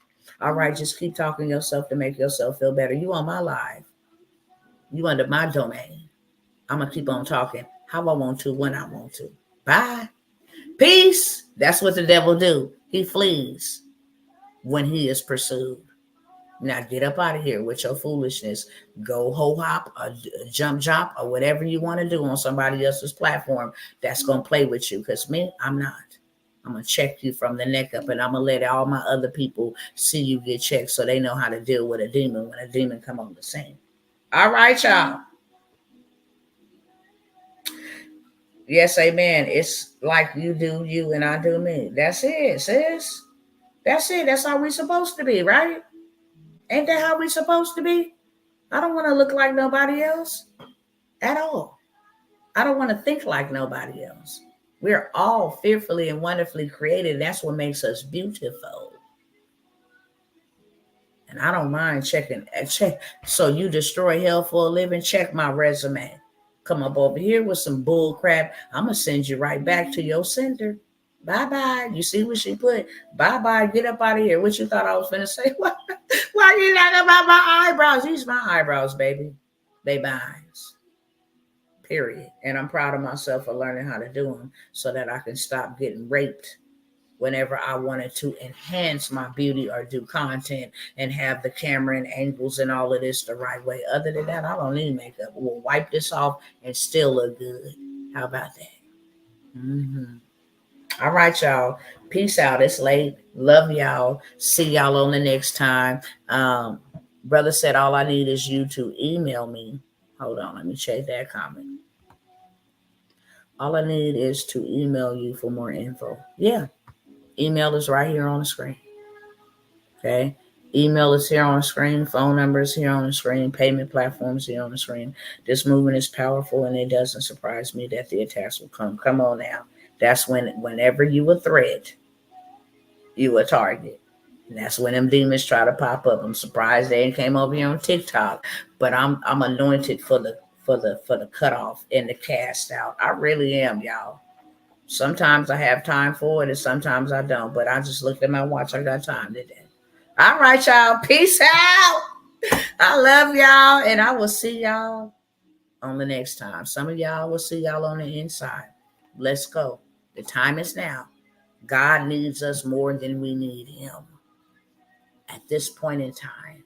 A: All right, just keep talking yourself to make yourself feel better. You on my live. You under my domain. I'm going to keep on talking how I want to, when I want to. Bye. Peace. That's what the devil do. He flees when he is pursued. Now get up out of here with your foolishness. Go ho-hop or jump drop or whatever you want to do on somebody else's platform that's going to play with you. Because me, I'm not. I'm going to check you from the neck up, and I'm going to let all my other people see you get checked so they know how to deal with a demon when a demon come on the scene. All right, y'all. Yes, amen. It's like you do you and I do me. That's it, sis. That's it. That's how we supposed to be, right? Ain't that how we supposed to be? I don't want to look like nobody else at all. I don't want to think like nobody else. We're all fearfully and wonderfully created. That's what makes us beautiful. And I don't mind checking. Check. So you destroy hell for a living? Check my resume. Come up over here with some bull crap. I'm going to send you right back to your sender. Bye-bye. You see what she put? Bye-bye. Get up out of here. What you thought I was going to say? Why you talking about my eyebrows? Use my eyebrows, baby. They binds. period. And I'm proud of myself for learning how to do them so that I can stop getting raped whenever I wanted to enhance my beauty or do content and have the camera and angles and all of this the right way. Other than that, I don't need makeup. We'll wipe this off and still look good. How about that? All right, y'all. Peace out. It's late. Love y'all. See y'all on the next time. Brother said all I need is you to email me. Hold on, let me check that comment. All I need is to email you for more info. Yeah, email is right here on the screen. Okay. Email is here on the screen. Phone number is here on the screen. Payment platforms here on the screen. This movement is powerful, and it doesn't surprise me that the attacks will come. Come on now. That's whenever you a threat, you a target. And that's when them demons try to pop up. I'm surprised they came over here on TikTok, but I'm anointed for the cutoff and the cast out. I really am, y'all. Sometimes I have time for it, and sometimes I don't. But I just looked at my watch. I got time today. All right, y'all. Peace out. I love y'all, and I will see y'all on the next time. Some of y'all will see y'all on the inside. Let's go. The time is now. God needs us more than we need him. At this point in time,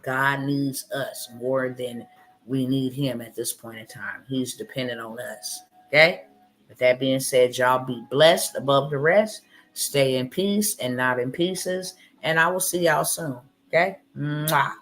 A: God needs us more than we need him at this point in time. He's dependent on us. Okay? With that being said, y'all be blessed above the rest. Stay in peace and not in pieces. And I will see y'all soon. Okay? Mwah.